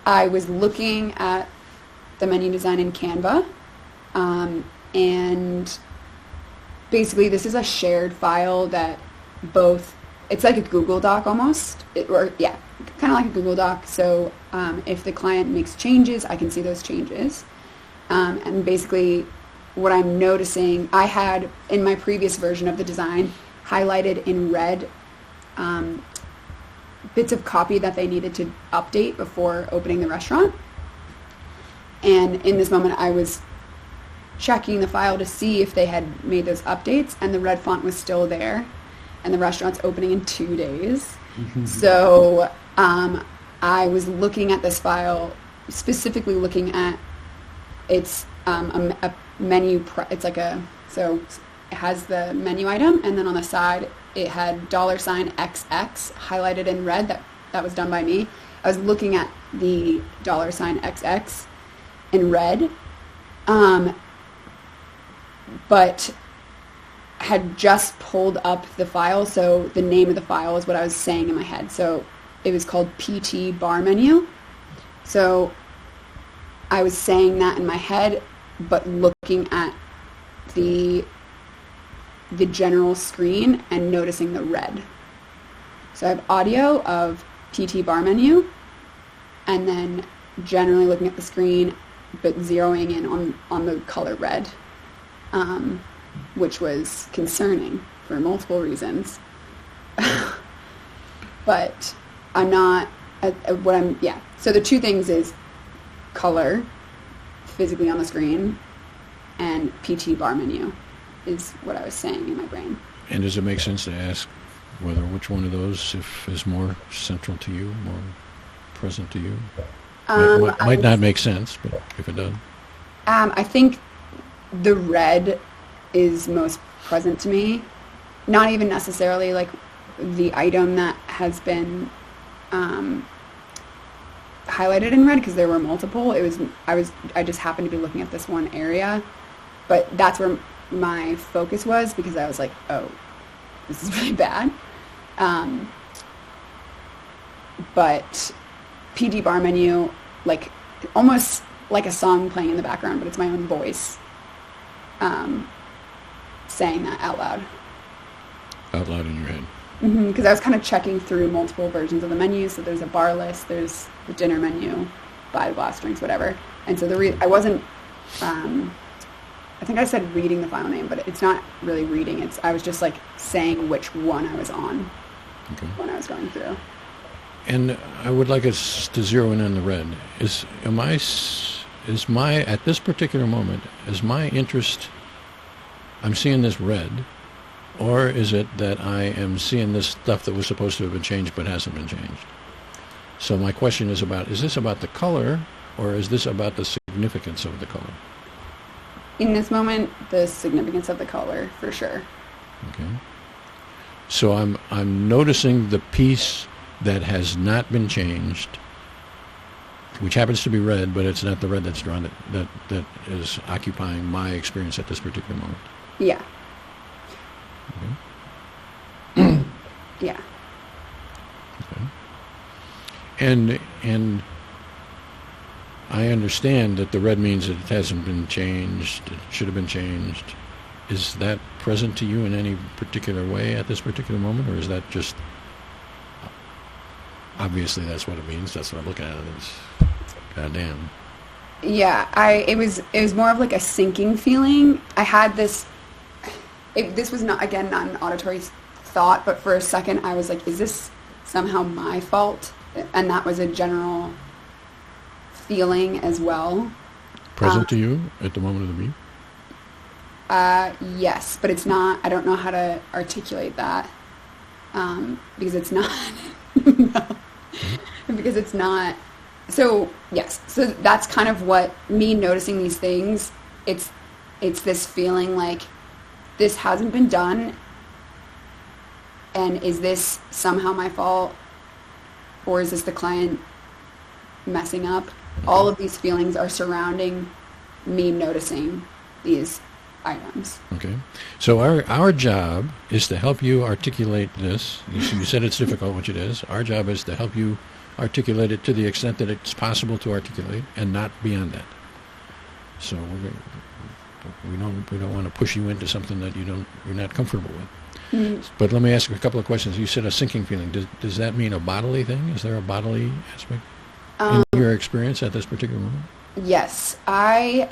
I was looking at the menu design in Canva, and basically this is a shared file that it's like a Google Doc almost, kind of like a Google Doc. So if the client makes changes, I can see those changes. And basically what I'm noticing, I had in my previous version of the design highlighted in red bits of copy that they needed to update before opening the restaurant. And in this moment, I was checking the file to see if they had made those updates, and the red font was still there, and the restaurant's opening in 2 days. So I was looking at this file, specifically looking at its a menu. So it has the menu item, and then on the side it had $XX highlighted in red. That was done by me. I was looking at the $XX in red, but had just pulled up the file, so the name of the file is what I was saying in my head. So it was called PT Bar Menu. So I was saying that in my head, but looking at the general screen and noticing the red. So I have audio of PT Bar Menu, and then generally looking at the screen, but zeroing in on the color red, which was concerning for multiple reasons. But I'm not, so the two things is color physically on the screen and PT Bar Menu is what I was saying in my brain. And does it make sense to ask which one of those is more central to you, more present to you? Might not make sense, but if it does. I think the red is most present to me. Not even necessarily like the item that has been highlighted in red, because there were multiple. I just happened to be looking at this one area, but that's where my focus was, because I was like, oh, this is really bad. But PD Bar Menu, like almost like a song playing in the background, but it's my own voice saying that out loud. Out loud in your head. Because I was kind of checking through multiple versions of the menu. So there's a bar list, there's the dinner menu, buy the glass drinks, whatever. And so I wasn't, I think I said reading the file name, but it's not really reading. I was just like saying which one I was on when I was going through. And I would like us to zero in on the red. At this particular moment, is my interest, I'm seeing this red, or is it that I am seeing this stuff that was supposed to have been changed but hasn't been changed? So my question is this about the color, or is this about the significance of the color? In this moment, the significance of the color, for sure. Okay. So I'm noticing the piece that has not been changed, which happens to be red, but it's not the red that's drawn that is occupying my experience at this particular moment. Yeah. Okay. Yeah. Okay. And I understand that the red means that it hasn't been changed, it should have been changed. Is that present to you in any particular way at this particular moment, or is that just, obviously that's what it means, that's what I'm looking at it as, goddamn. Yeah, it was more of like a sinking feeling. I had this was not an auditory thought, but for a second I was like, is this somehow my fault? And that was a general feeling as well. Present to you at the moment of the beat? Yes, but it's not, I don't know how to articulate that, because it's not, because it's not, so yes, so that's kind of what, me noticing these things, it's this feeling like this hasn't been done, and is this somehow my fault, or is this the client messing up? Okay. All of these feelings are surrounding me noticing these items. Okay. So our job is to help you articulate this. You said it's difficult, which it is. Our job is to help you articulate it to the extent that it's possible to articulate, and not beyond that. So we don't want to push you into something that you're not comfortable with. Mm-hmm. But let me ask you a couple of questions. You said a sinking feeling. Does that mean a bodily thing? Is there a bodily aspect in your experience at this particular moment? Yes, I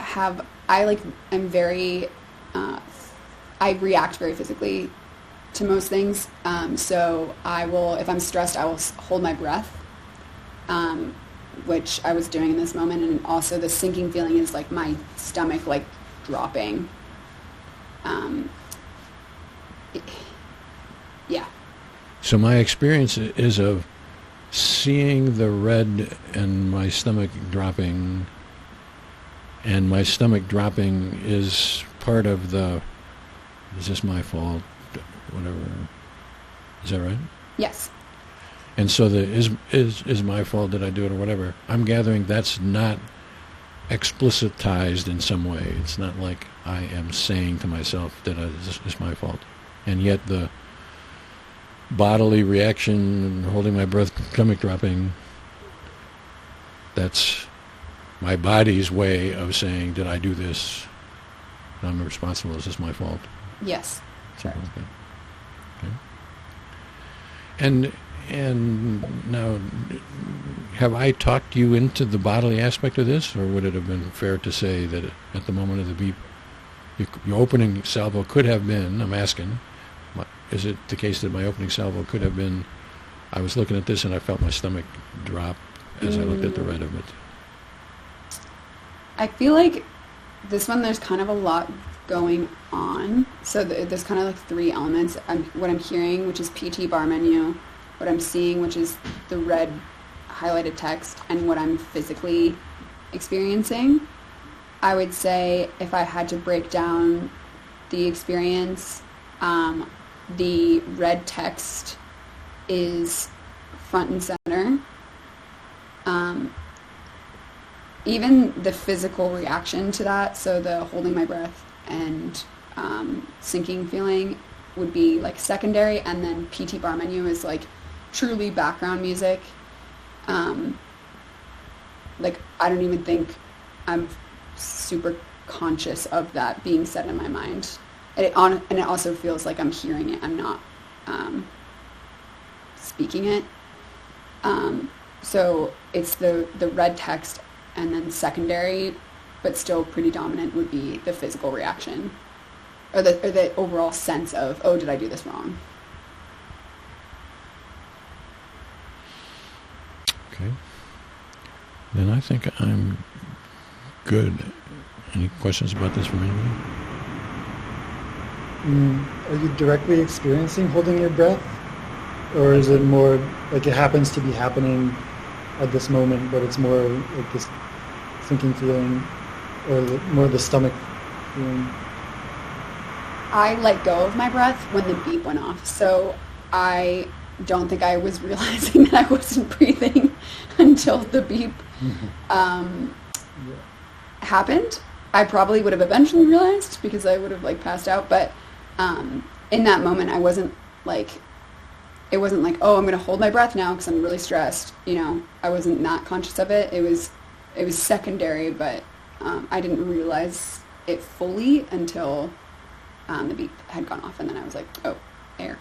react very physically to most things. So if I'm stressed, I will hold my breath, which I was doing in this moment. And also the sinking feeling is like my stomach like dropping. Yeah. So my experience is of seeing the red and my stomach dropping, and my stomach dropping is part of the, is this my fault, whatever. Is that right? Yes. And so is my fault, did I do it, or whatever. I'm gathering that's not explicitized in some way. It's not like I am saying to myself that it's my fault. And yet the bodily reaction, holding my breath, stomach dropping, that's my body's way of saying, did I do this? I'm responsible. Is this my fault? Yes. Something like that. Okay. And now, have I talked you into the bodily aspect of this, or would it have been fair to say that at the moment of the beep, your opening salvo could have been, I'm asking, is it the case that my opening salvo could have been, I was looking at this and I felt my stomach drop as I looked at the red of it? I feel like this one, there's kind of a lot going on. So there's kind of like three elements. What I'm hearing, which is PT bar menu, what I'm seeing, which is the red highlighted text, and what I'm physically experiencing. I would say if I had to break down the experience, the red text is front and center. Even the physical reaction to that, so the holding my breath and sinking feeling would be like secondary, and then PT bar menu is like truly background music. Like I don't even think I'm super conscious of that being said in my mind. And it also feels like I'm hearing it. I'm not speaking it. So it's the red text, and then secondary, but still pretty dominant, would be the physical reaction, or the overall sense of, oh, did I do this wrong? Okay. Then I think I'm good. Any questions about this from anybody? Are you directly experiencing holding your breath? Or is it more like it happens to be happening at this moment, but it's more like this sinking feeling, or more the stomach feeling? I let go of my breath when the beep went off, so I don't think I was realizing that I wasn't breathing until the beep happened. I probably would have eventually realized because I would have like passed out, but in that moment I wasn't like, it wasn't like, oh, I'm going to hold my breath now because I'm really stressed. You know, I wasn't not conscious of it. It was secondary, but I didn't realize it fully until the beep had gone off, and then I was like, oh, air.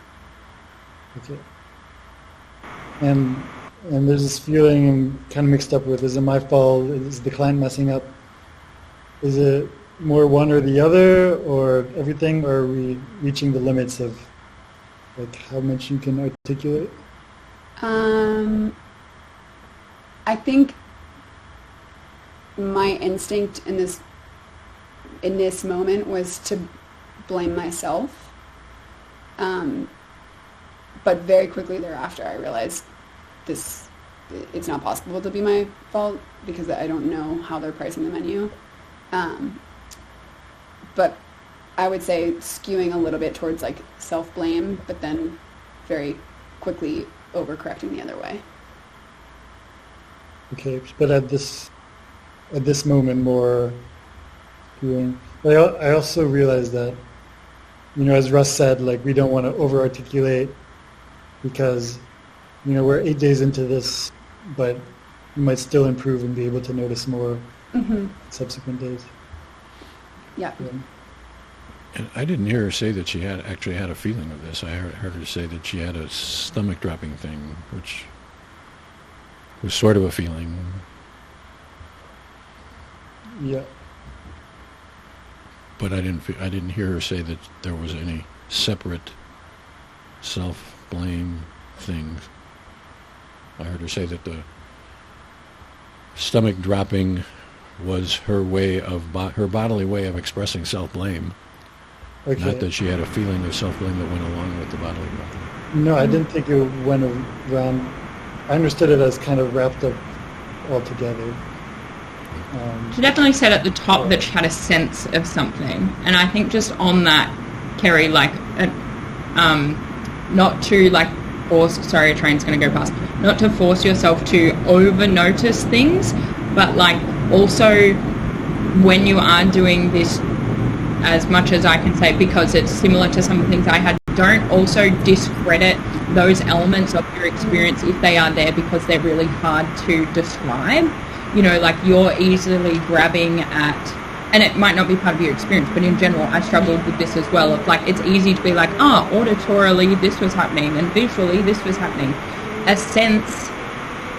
Okay. And there's this feeling I'm kind of mixed up with, is it my fault? Is the client messing up? Is it more one or the other, or everything, or are we reaching the limits of like how much you can articulate? I think my instinct in this moment was to blame myself. But very quickly thereafter I realized it's not possible to be my fault because I don't know how they're pricing the menu. But I would say skewing a little bit towards like self-blame, but then very quickly overcorrecting the other way. Okay, but at this moment more doing. But I also realized that, you know, as Russ said, like we don't want to over-articulate because, you know, we're 8 days into this, but you might still improve and be able to notice more subsequent days. Yeah. And I didn't hear her say that she actually had a feeling of this. I heard her say that she had a stomach dropping thing, which was sort of a feeling. Yeah. But I didn't hear her say that there was any separate self-blame things. I heard her say that the stomach dropping was her bodily way of expressing self-blame. Okay. Not that she had a feeling of self-blame that went along with the bodily dropping. No, I didn't think it went around. I understood it as kind of wrapped up all together. She definitely said at the top that she had a sense of something, and I think just on that, Kerry, like, not to like force. Sorry, a train's going to go past. Not to force yourself to over notice things, but like also when you are doing this, as much as I can say, because it's similar to some of the things I had, don't also discredit those elements of your experience if they are there because they're really hard to describe. You know, like you're easily grabbing at, and it might not be part of your experience, but in general, I struggled with this as well. Of like, it's easy to be like, auditorily this was happening and visually this was happening. A sense,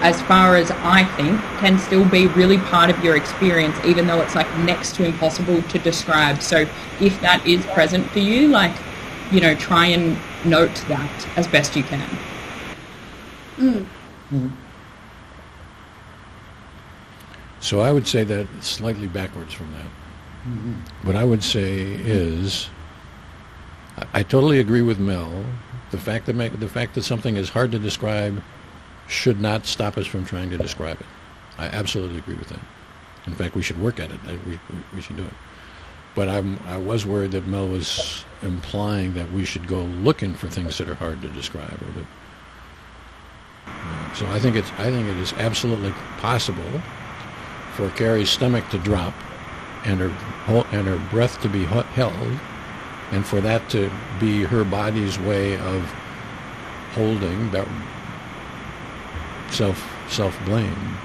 as far as I think, can still be really part of your experience, even though it's like next to impossible to describe. So if that is present for you, like, you know, try and note that as best you can. So I would say that slightly backwards from that. What I would say is, I totally agree with Mel. The fact that something is hard to describe should not stop us from trying to describe it. I absolutely agree with that. In fact, we should work at it. We should do it. But I was worried that Mel was implying that we should go looking for things that are hard to describe. So I think it is absolutely possible for Kerry's stomach to drop and her breath to be held, and for that to be her body's way of holding that self-blame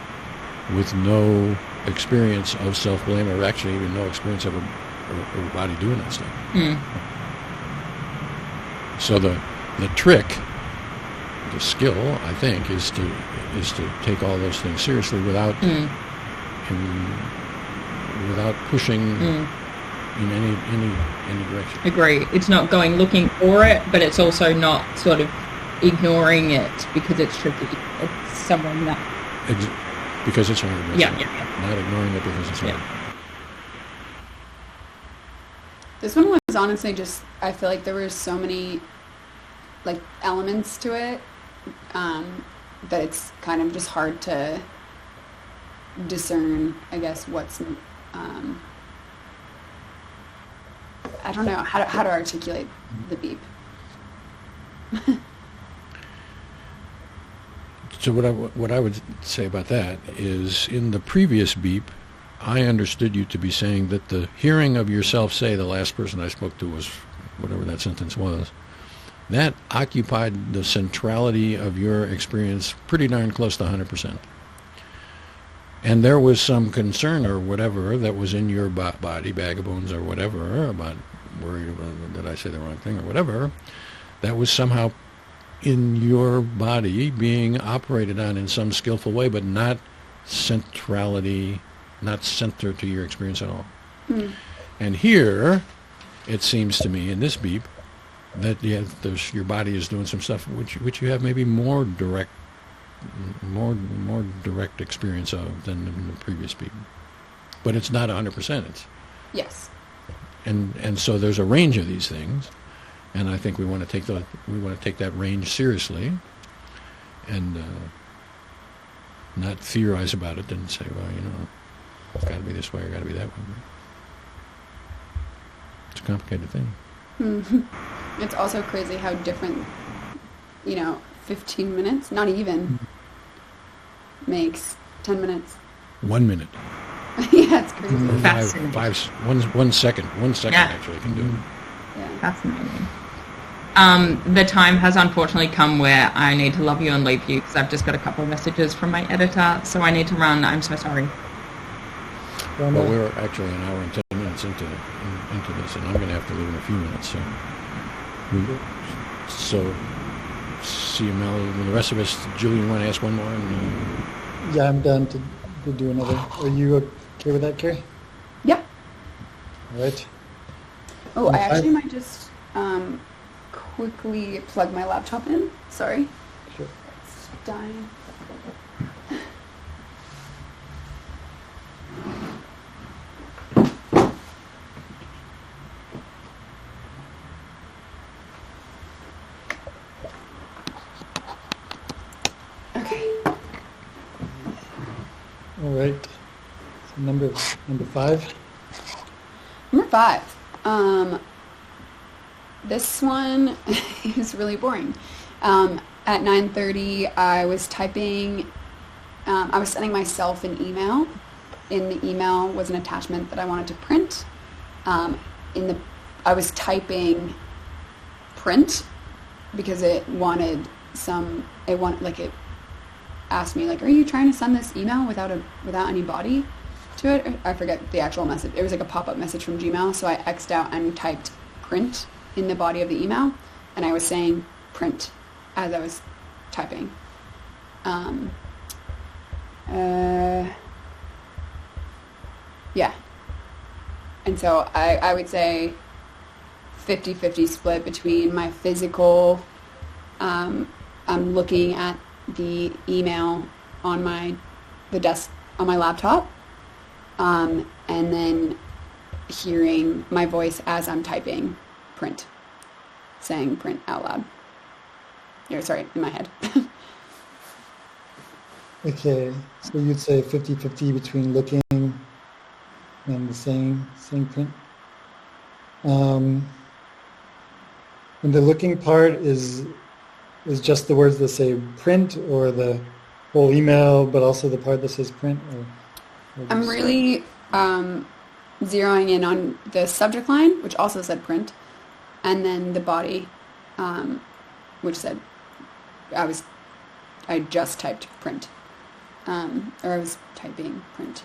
with no experience of self-blame, or actually even no experience of her body doing that stuff. So the trick, the skill, I think, is to take all those things seriously without pushing in any direction. Agree. It's not going looking for it, but it's also not sort of ignoring it because it's tricky. It's somewhere in that. Because it's hard. That's Yeah, right. yeah. Not ignoring it because it's hard. Yeah. This one was honestly just, I feel like there were so many like elements to it that it's kind of just hard to discern, I guess, what's I don't know how to articulate the beep. So what I would say about that is, in the previous beep, I understood you to be saying that the hearing of yourself say, the last person I spoke to was whatever that sentence was, that occupied the centrality of your experience pretty darn close to 100%. And there was some concern or whatever that was in your body, bag of bones or whatever, about worried about, did I say the wrong thing or whatever, that was somehow in your body being operated on in some skillful way, but not centrality, not center to your experience at all. And here, it seems to me in this beep that your body is doing some stuff which you have maybe more direct experience of than in the previous beep. But it's not 100%. Yes. And so there's a range of these things. And I think we want to take that range seriously, and not theorize about it and say, well, it's got to be this way or got to be that way. It's a complicated thing. It's also crazy how different, 15 minutes, not even, makes 10 minutes. 1 minute. Yeah, it's crazy. Fascinating. 1 second. 1 second Yeah. actually can do it. Yeah. Fascinating. The time has unfortunately come where I need to love you and leave you because I've just got a couple of messages from my editor, so I need to run. I'm so sorry. Well, we're actually an hour and 10 minutes into this, and I'm going to have to leave in a few minutes. So see you, Mel. The rest of us, Julian, want to ask one more? And, Yeah, I'm done to do another. Are you okay with that, Kerry? Yeah. All right. Oh, I actually might just quickly plug my laptop in. Sorry. Sure. It's dying. Okay. All right. So number 5. Number 5. This one is really boring. At 9:30, I was typing. I was sending myself an email. In the email was an attachment that I wanted to print. I was typing print because it asked me, like, are you trying to send this email without any body to it? I forget the actual message. It was like a pop-up message from Gmail, so I X'd out and typed print in the body of the email, and I was saying print as I was typing. Yeah. And so I would say 50-50 split between my physical, I'm looking at the email on the desk on my laptop, and then hearing my voice as I'm typing print, saying print out loud. Sorry, in my head. Okay, so you'd say 50-50 between looking and the saying print. And the looking part is just the words that say print, or the whole email, but also the part that says print? Or I'm really zeroing in on the subject line, which also said print, and then the body, which said I just typed print, or I was typing print.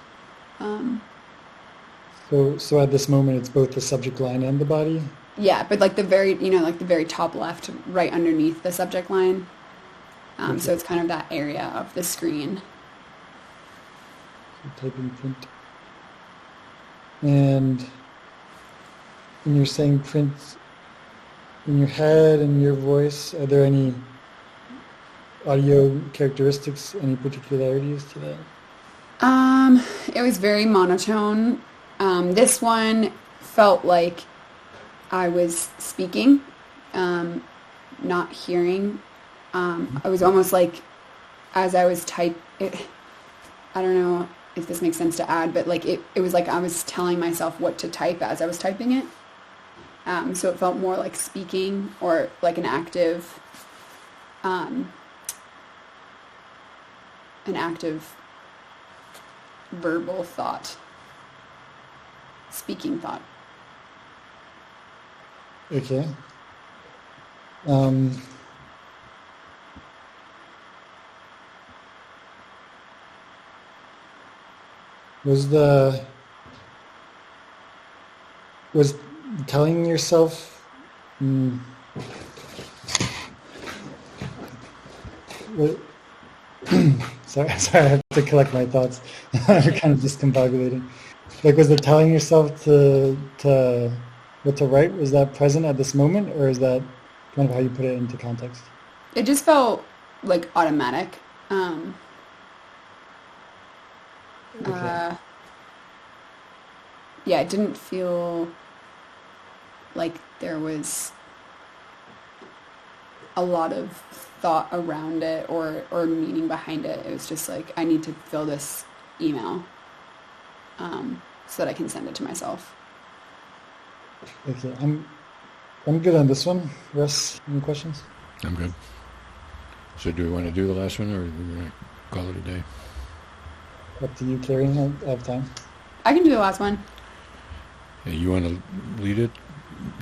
So at this moment, it's both the subject line and the body? Yeah, but like the very top left, right underneath the subject line. Okay. So it's kind of that area of the screen. So typing print. And when you're saying print in your head and your voice, are there any audio characteristics, any particularities to that? It was very monotone. This one felt like I was speaking, not hearing. I was almost like, as I was I don't know if this makes sense to add, but like it was like I was telling myself what to type as I was typing it. So it felt more like speaking or like an active verbal thought, speaking thought. Okay. Was telling yourself sorry, I have to collect my thoughts. I'm kind of discombobulating. Like, was the telling yourself to what to write, was that present at this moment, or is that kind of how you put it into context? It just felt like automatic. Okay. Yeah, it didn't feel like there was a lot of thought around it or meaning behind it. It was just like, I need to fill this email so that I can send it to myself. Okay, I'm good on this one. Russ, any questions? I'm good. So do we want to do the last one, or are we going to call it a day? Up to you, Kerry. I have time. I can do the last one. Hey, you want to lead it,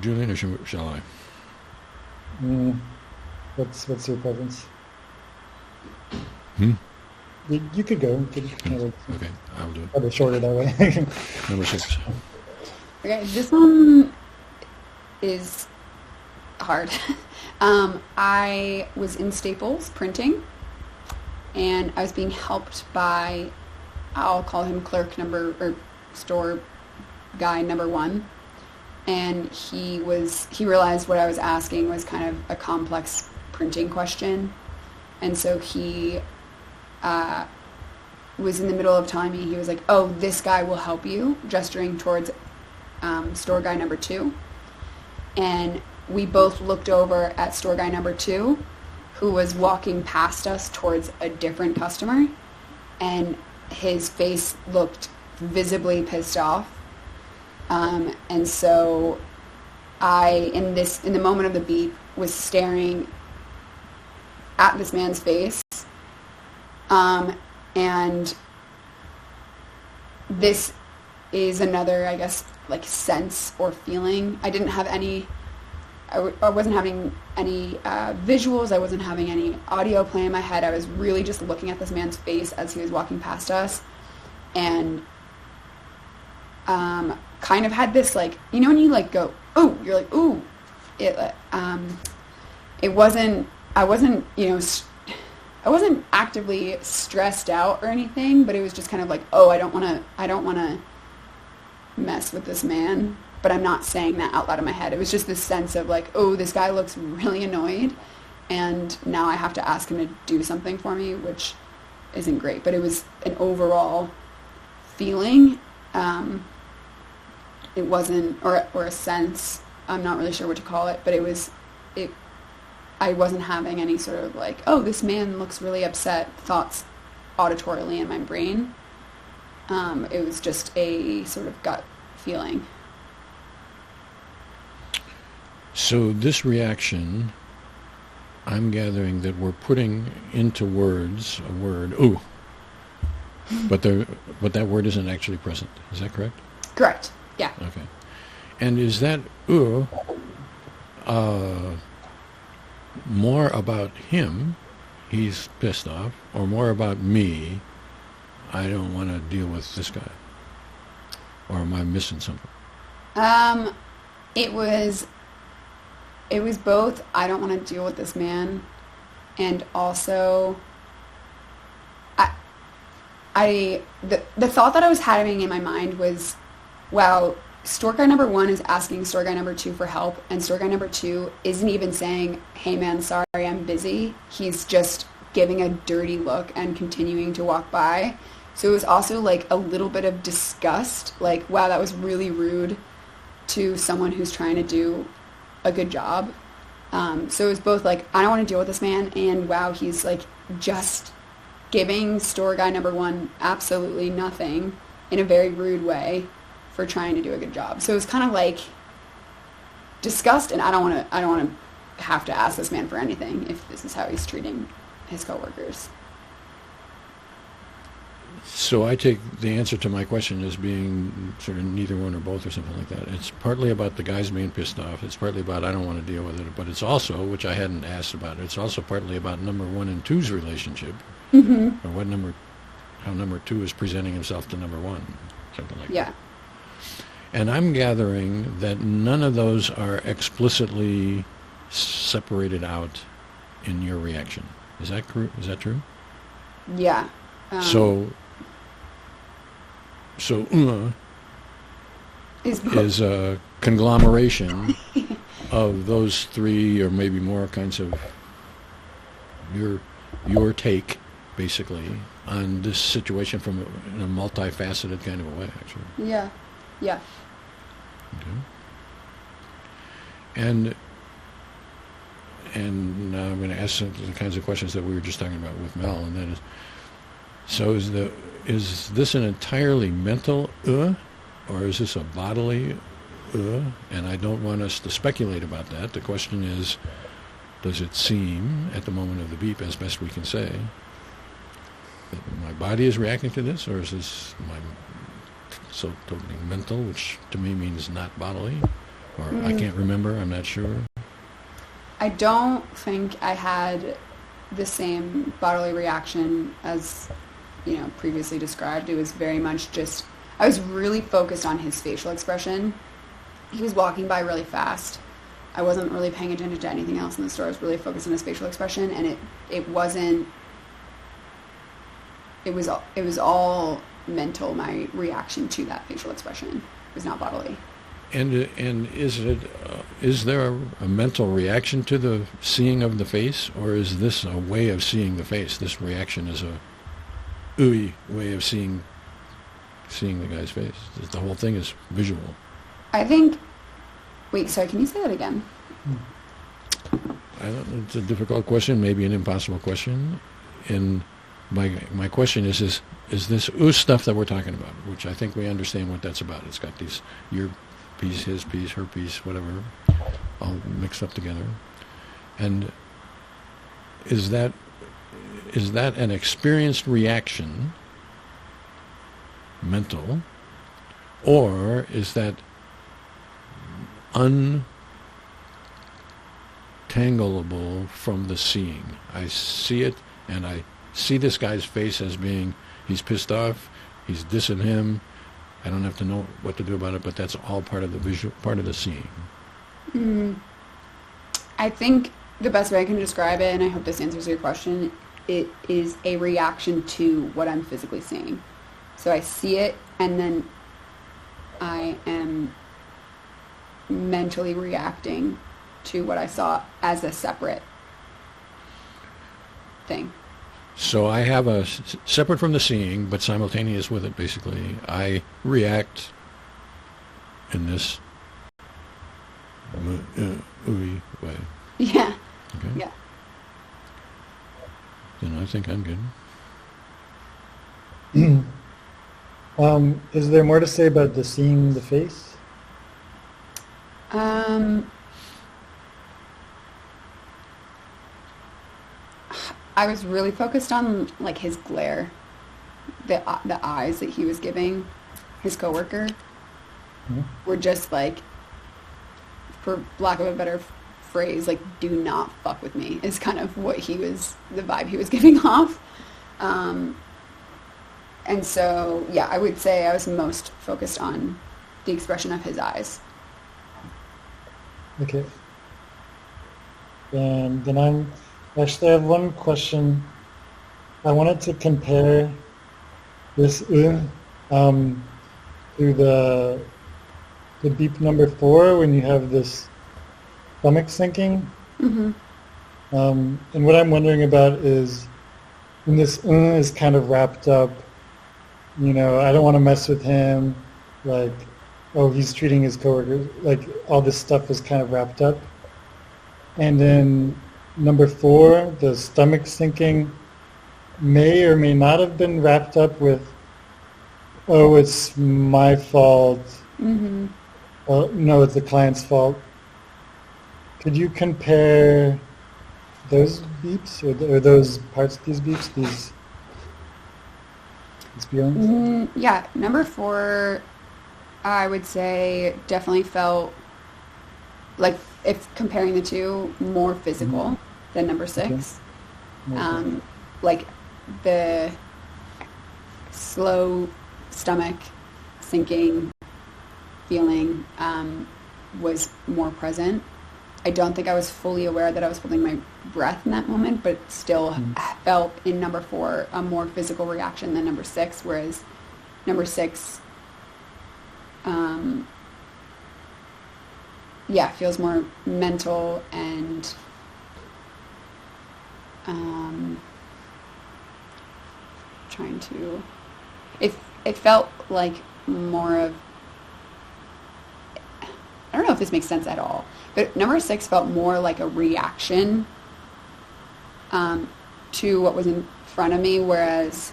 Julian, or shall I? What's your preference? You could go. Okay, I'll do it. Probably shorter that way. Number 6. Okay, this one is hard. I was in Staples printing, and I was being helped by, I'll call him store guy number 1. And he realized what I was asking was kind of a complex printing question. And so he was in the middle of telling me, he was like, oh, this guy will help you, gesturing towards store guy number 2. And we both looked over at store guy number 2, who was walking past us towards a different customer. And his face looked visibly pissed off. And so I, in the moment of the beep, was staring at this man's face. And this is another, I guess, like sense or feeling. I didn't have any, I wasn't having any visuals. I wasn't having any audio play in my head. I was really just looking at this man's face as he was walking past us. And kind of had this, like, you know when you like go, oh, you're like, ooh. I wasn't actively stressed out or anything, but it was just kind of like, oh, I don't want to mess with this man, but I'm not saying that out loud in my head. It was just this sense of like, oh, this guy looks really annoyed, and now I have to ask him to do something for me, which isn't great. But it was an overall feeling. It wasn't, or a sense, I'm not really sure what to call it, but I wasn't having any sort of like, oh, this man looks really upset thoughts auditorily in my brain. It was just a sort of gut feeling. So this reaction, I'm gathering that we're putting into words a word, ooh, but that word isn't actually present. Is that correct? Correct. Yeah. Okay. And is that ooh more about him, he's pissed off, or more about me, I don't want to deal with this guy? Or am I missing something? It was both, I don't want to deal with this man, and also the thought that I was having in my mind was, wow, store guy number 1 is asking store guy number 2 for help, and store guy number 2 isn't even saying, hey man, sorry, I'm busy. He's just giving a dirty look and continuing to walk by. So it was also like a little bit of disgust, like, wow, that was really rude to someone who's trying to do a good job. So it was both like, I don't want to deal with this man, and wow, he's like just giving store guy number one absolutely nothing in a very rude way for trying to do a good job. So it was kind of like disgust, and I don't want to have to ask this man for anything if this is how he's treating his coworkers. So I take the answer to my question as being sort of neither one or both or something like that. It's partly about the guys being pissed off. It's partly about I don't want to deal with it. But it's also, which I hadn't asked about, it's also partly about number one and two's relationship. Mm-hmm. Or how number two is presenting himself to number one. Something like that. Yeah. And I'm gathering that none of those are explicitly separated out in your reaction. Is that true? Yeah. So is a conglomeration of those three or maybe more kinds of your take, basically, on this situation from in a multifaceted kind of a way, actually. Yeah. Yeah. Okay. And now I'm going to ask the kinds of questions that we were just talking about with Mel, and that is, so is this an entirely mental or is this a bodily and I don't want us to speculate about that. The question is, does it seem at the moment of the beep, as best we can say, that my body is reacting to this, or is this my so totally mental, which to me means not bodily, or I can't remember, I'm not sure. I don't think I had the same bodily reaction as, previously described. It was very much just, I was really focused on his facial expression. He was walking by really fast. I wasn't really paying attention to anything else in the store. I was really focused on his facial expression, and it was all mental, my reaction to that facial expression. It was not bodily. And is there a mental reaction to the seeing of the face, or is this a way of seeing the face? This reaction is a way of seeing the guy's face. The whole thing is visual. I think. Wait, sorry. Can you say that again? It's a difficult question, maybe an impossible question. And my question is this stuff that we're talking about, which I think we understand what that's about. It's got these your piece, his piece, her piece, whatever, all mixed up together. And is that an experienced reaction, mental, or is that untangleable from the seeing? I see it, and I see this guy's face as being, he's pissed off, he's dissing him, I don't have to know what to do about it, but that's all part of the visual, part of the seeing. I think the best way I can describe it, and I hope this answers your question, it is a reaction to what I'm physically seeing. So I see it, and then I am mentally reacting to what I saw as a separate thing. So I have a separate from the seeing, but simultaneous with it, basically. I react in this way. Yeah. Okay. Yeah. Then I think I'm good. Is there more to say about the seeing the face? I was really focused on like his glare, the eyes that he was giving his coworker were just like, for lack of a better phrase, like, do not fuck with me is kind of what the vibe he was giving off. And so, yeah, I would say I was most focused on the expression of his eyes. Okay. And then I have one question. I wanted to compare this to the beep number 4 when you have this stomach sinking. And what I'm wondering about is when this is kind of wrapped up, I don't want to mess with him, like, oh, he's treating his coworkers, like all this stuff is kind of wrapped up. And then number 4, the stomach sinking may or may not have been wrapped up with, oh, it's my fault. Mm-hmm. Well, no, it's the client's fault. Could you compare those beeps or those parts of these beeps, these feelings? Yeah, number 4, I would say definitely felt like, if comparing the two, more physical than number 6. Okay. Like the slow stomach sinking feeling was more present. I don't think I was fully aware that I was holding my breath in that moment, but still felt in number 4 a more physical reaction than number 6, whereas number 6 feels more mental and trying to it felt like more of, I don't know if this makes sense at all, but number 6 felt more like a reaction to what was in front of me, whereas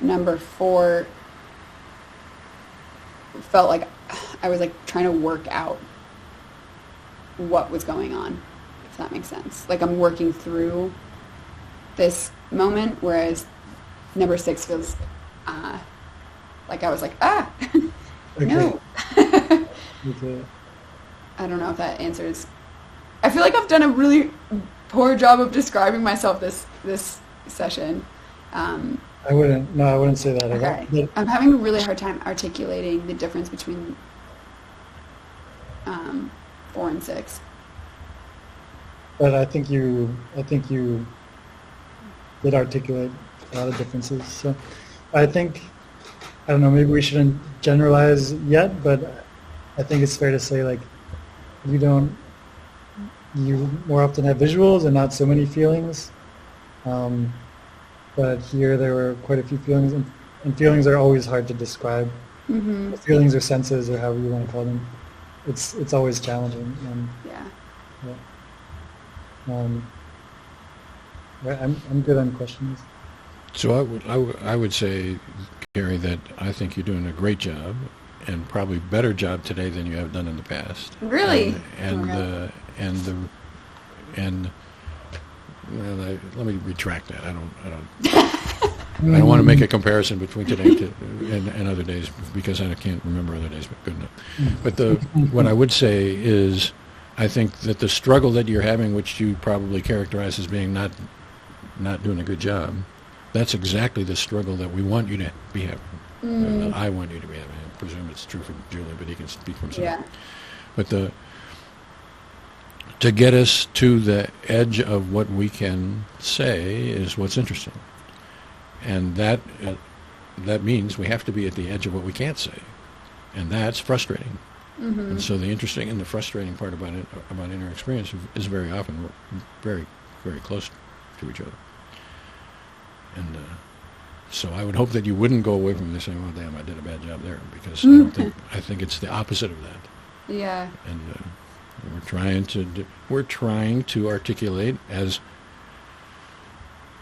number 4 felt like I was like trying to work out what was going on, if that makes sense. Like I'm working through this moment, whereas number 6 feels like I was like, no. Okay. I don't know if that answers. I feel like I've done a really poor job of describing myself this session. I wouldn't say that at all. Okay. I'm having a really hard time articulating the difference between 4 and 6. But I think you did articulate a lot of differences. So I don't know, maybe we shouldn't generalize yet, but I think it's fair to say, like, you more often have visuals and not so many feelings. But here there were quite a few feelings, and feelings are always hard to describe. Mm-hmm. Feelings or senses or however you want to call them. It's always challenging. I'm good on questions. So I would say, Kerry, that I think you're doing a great job, and probably better job today than you have done in the past. Really? Let me retract that. I don't want to make a comparison between today and other days, because I can't remember other days, but good enough. But what I would say is, I think that the struggle that you're having, which you probably characterize as being not doing a good job, that's exactly the struggle that we want you to be having. I want you to be having. I presume it's true for Julian, but he can speak for himself. Yeah. But to get us to the edge of what we can say is what's interesting. And that means we have to be at the edge of what we can't say. And that's frustrating. Mm-hmm. And so the interesting and the frustrating part about inner experience is very often very, very close to each other. And so I would hope that you wouldn't go away from this saying, "Oh, damn, I did a bad job there," because I think it's the opposite of that. Yeah. And we're trying to articulate as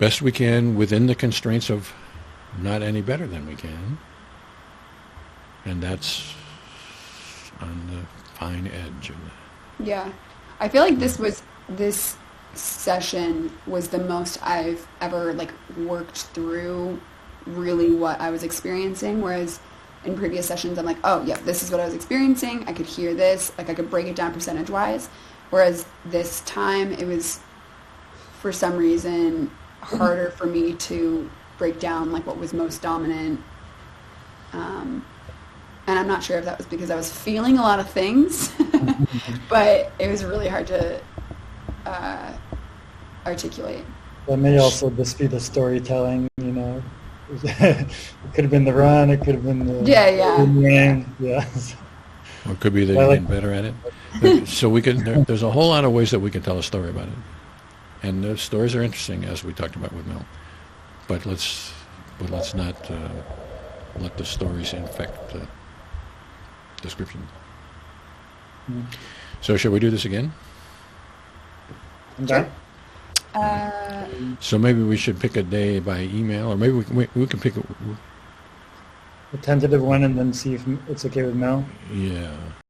best we can within the constraints of not any better than we can, and that's on the fine edge of that. Yeah, I feel like this session was the most I've ever worked through really what I was experiencing, whereas in previous sessions I'm like, oh yeah, this is what I was experiencing, I could hear this, I could break it down percentage wise, whereas this time it was for some reason harder for me to break down what was most dominant, and I'm not sure if that was because I was feeling a lot of things but it was really hard to articulate. That may also just be the storytelling, It could have been the run, it could have been the rain. Yeah. Or it could be that you're getting better at it. So there's a whole lot of ways that we can tell a story about it. And those stories are interesting, as we talked about with Mel. but let's not let the stories infect the description. So shall we do this again? Okay. So maybe we should pick a day by email, or maybe we can pick A tentative one and then see if it's okay with Mel. yeah.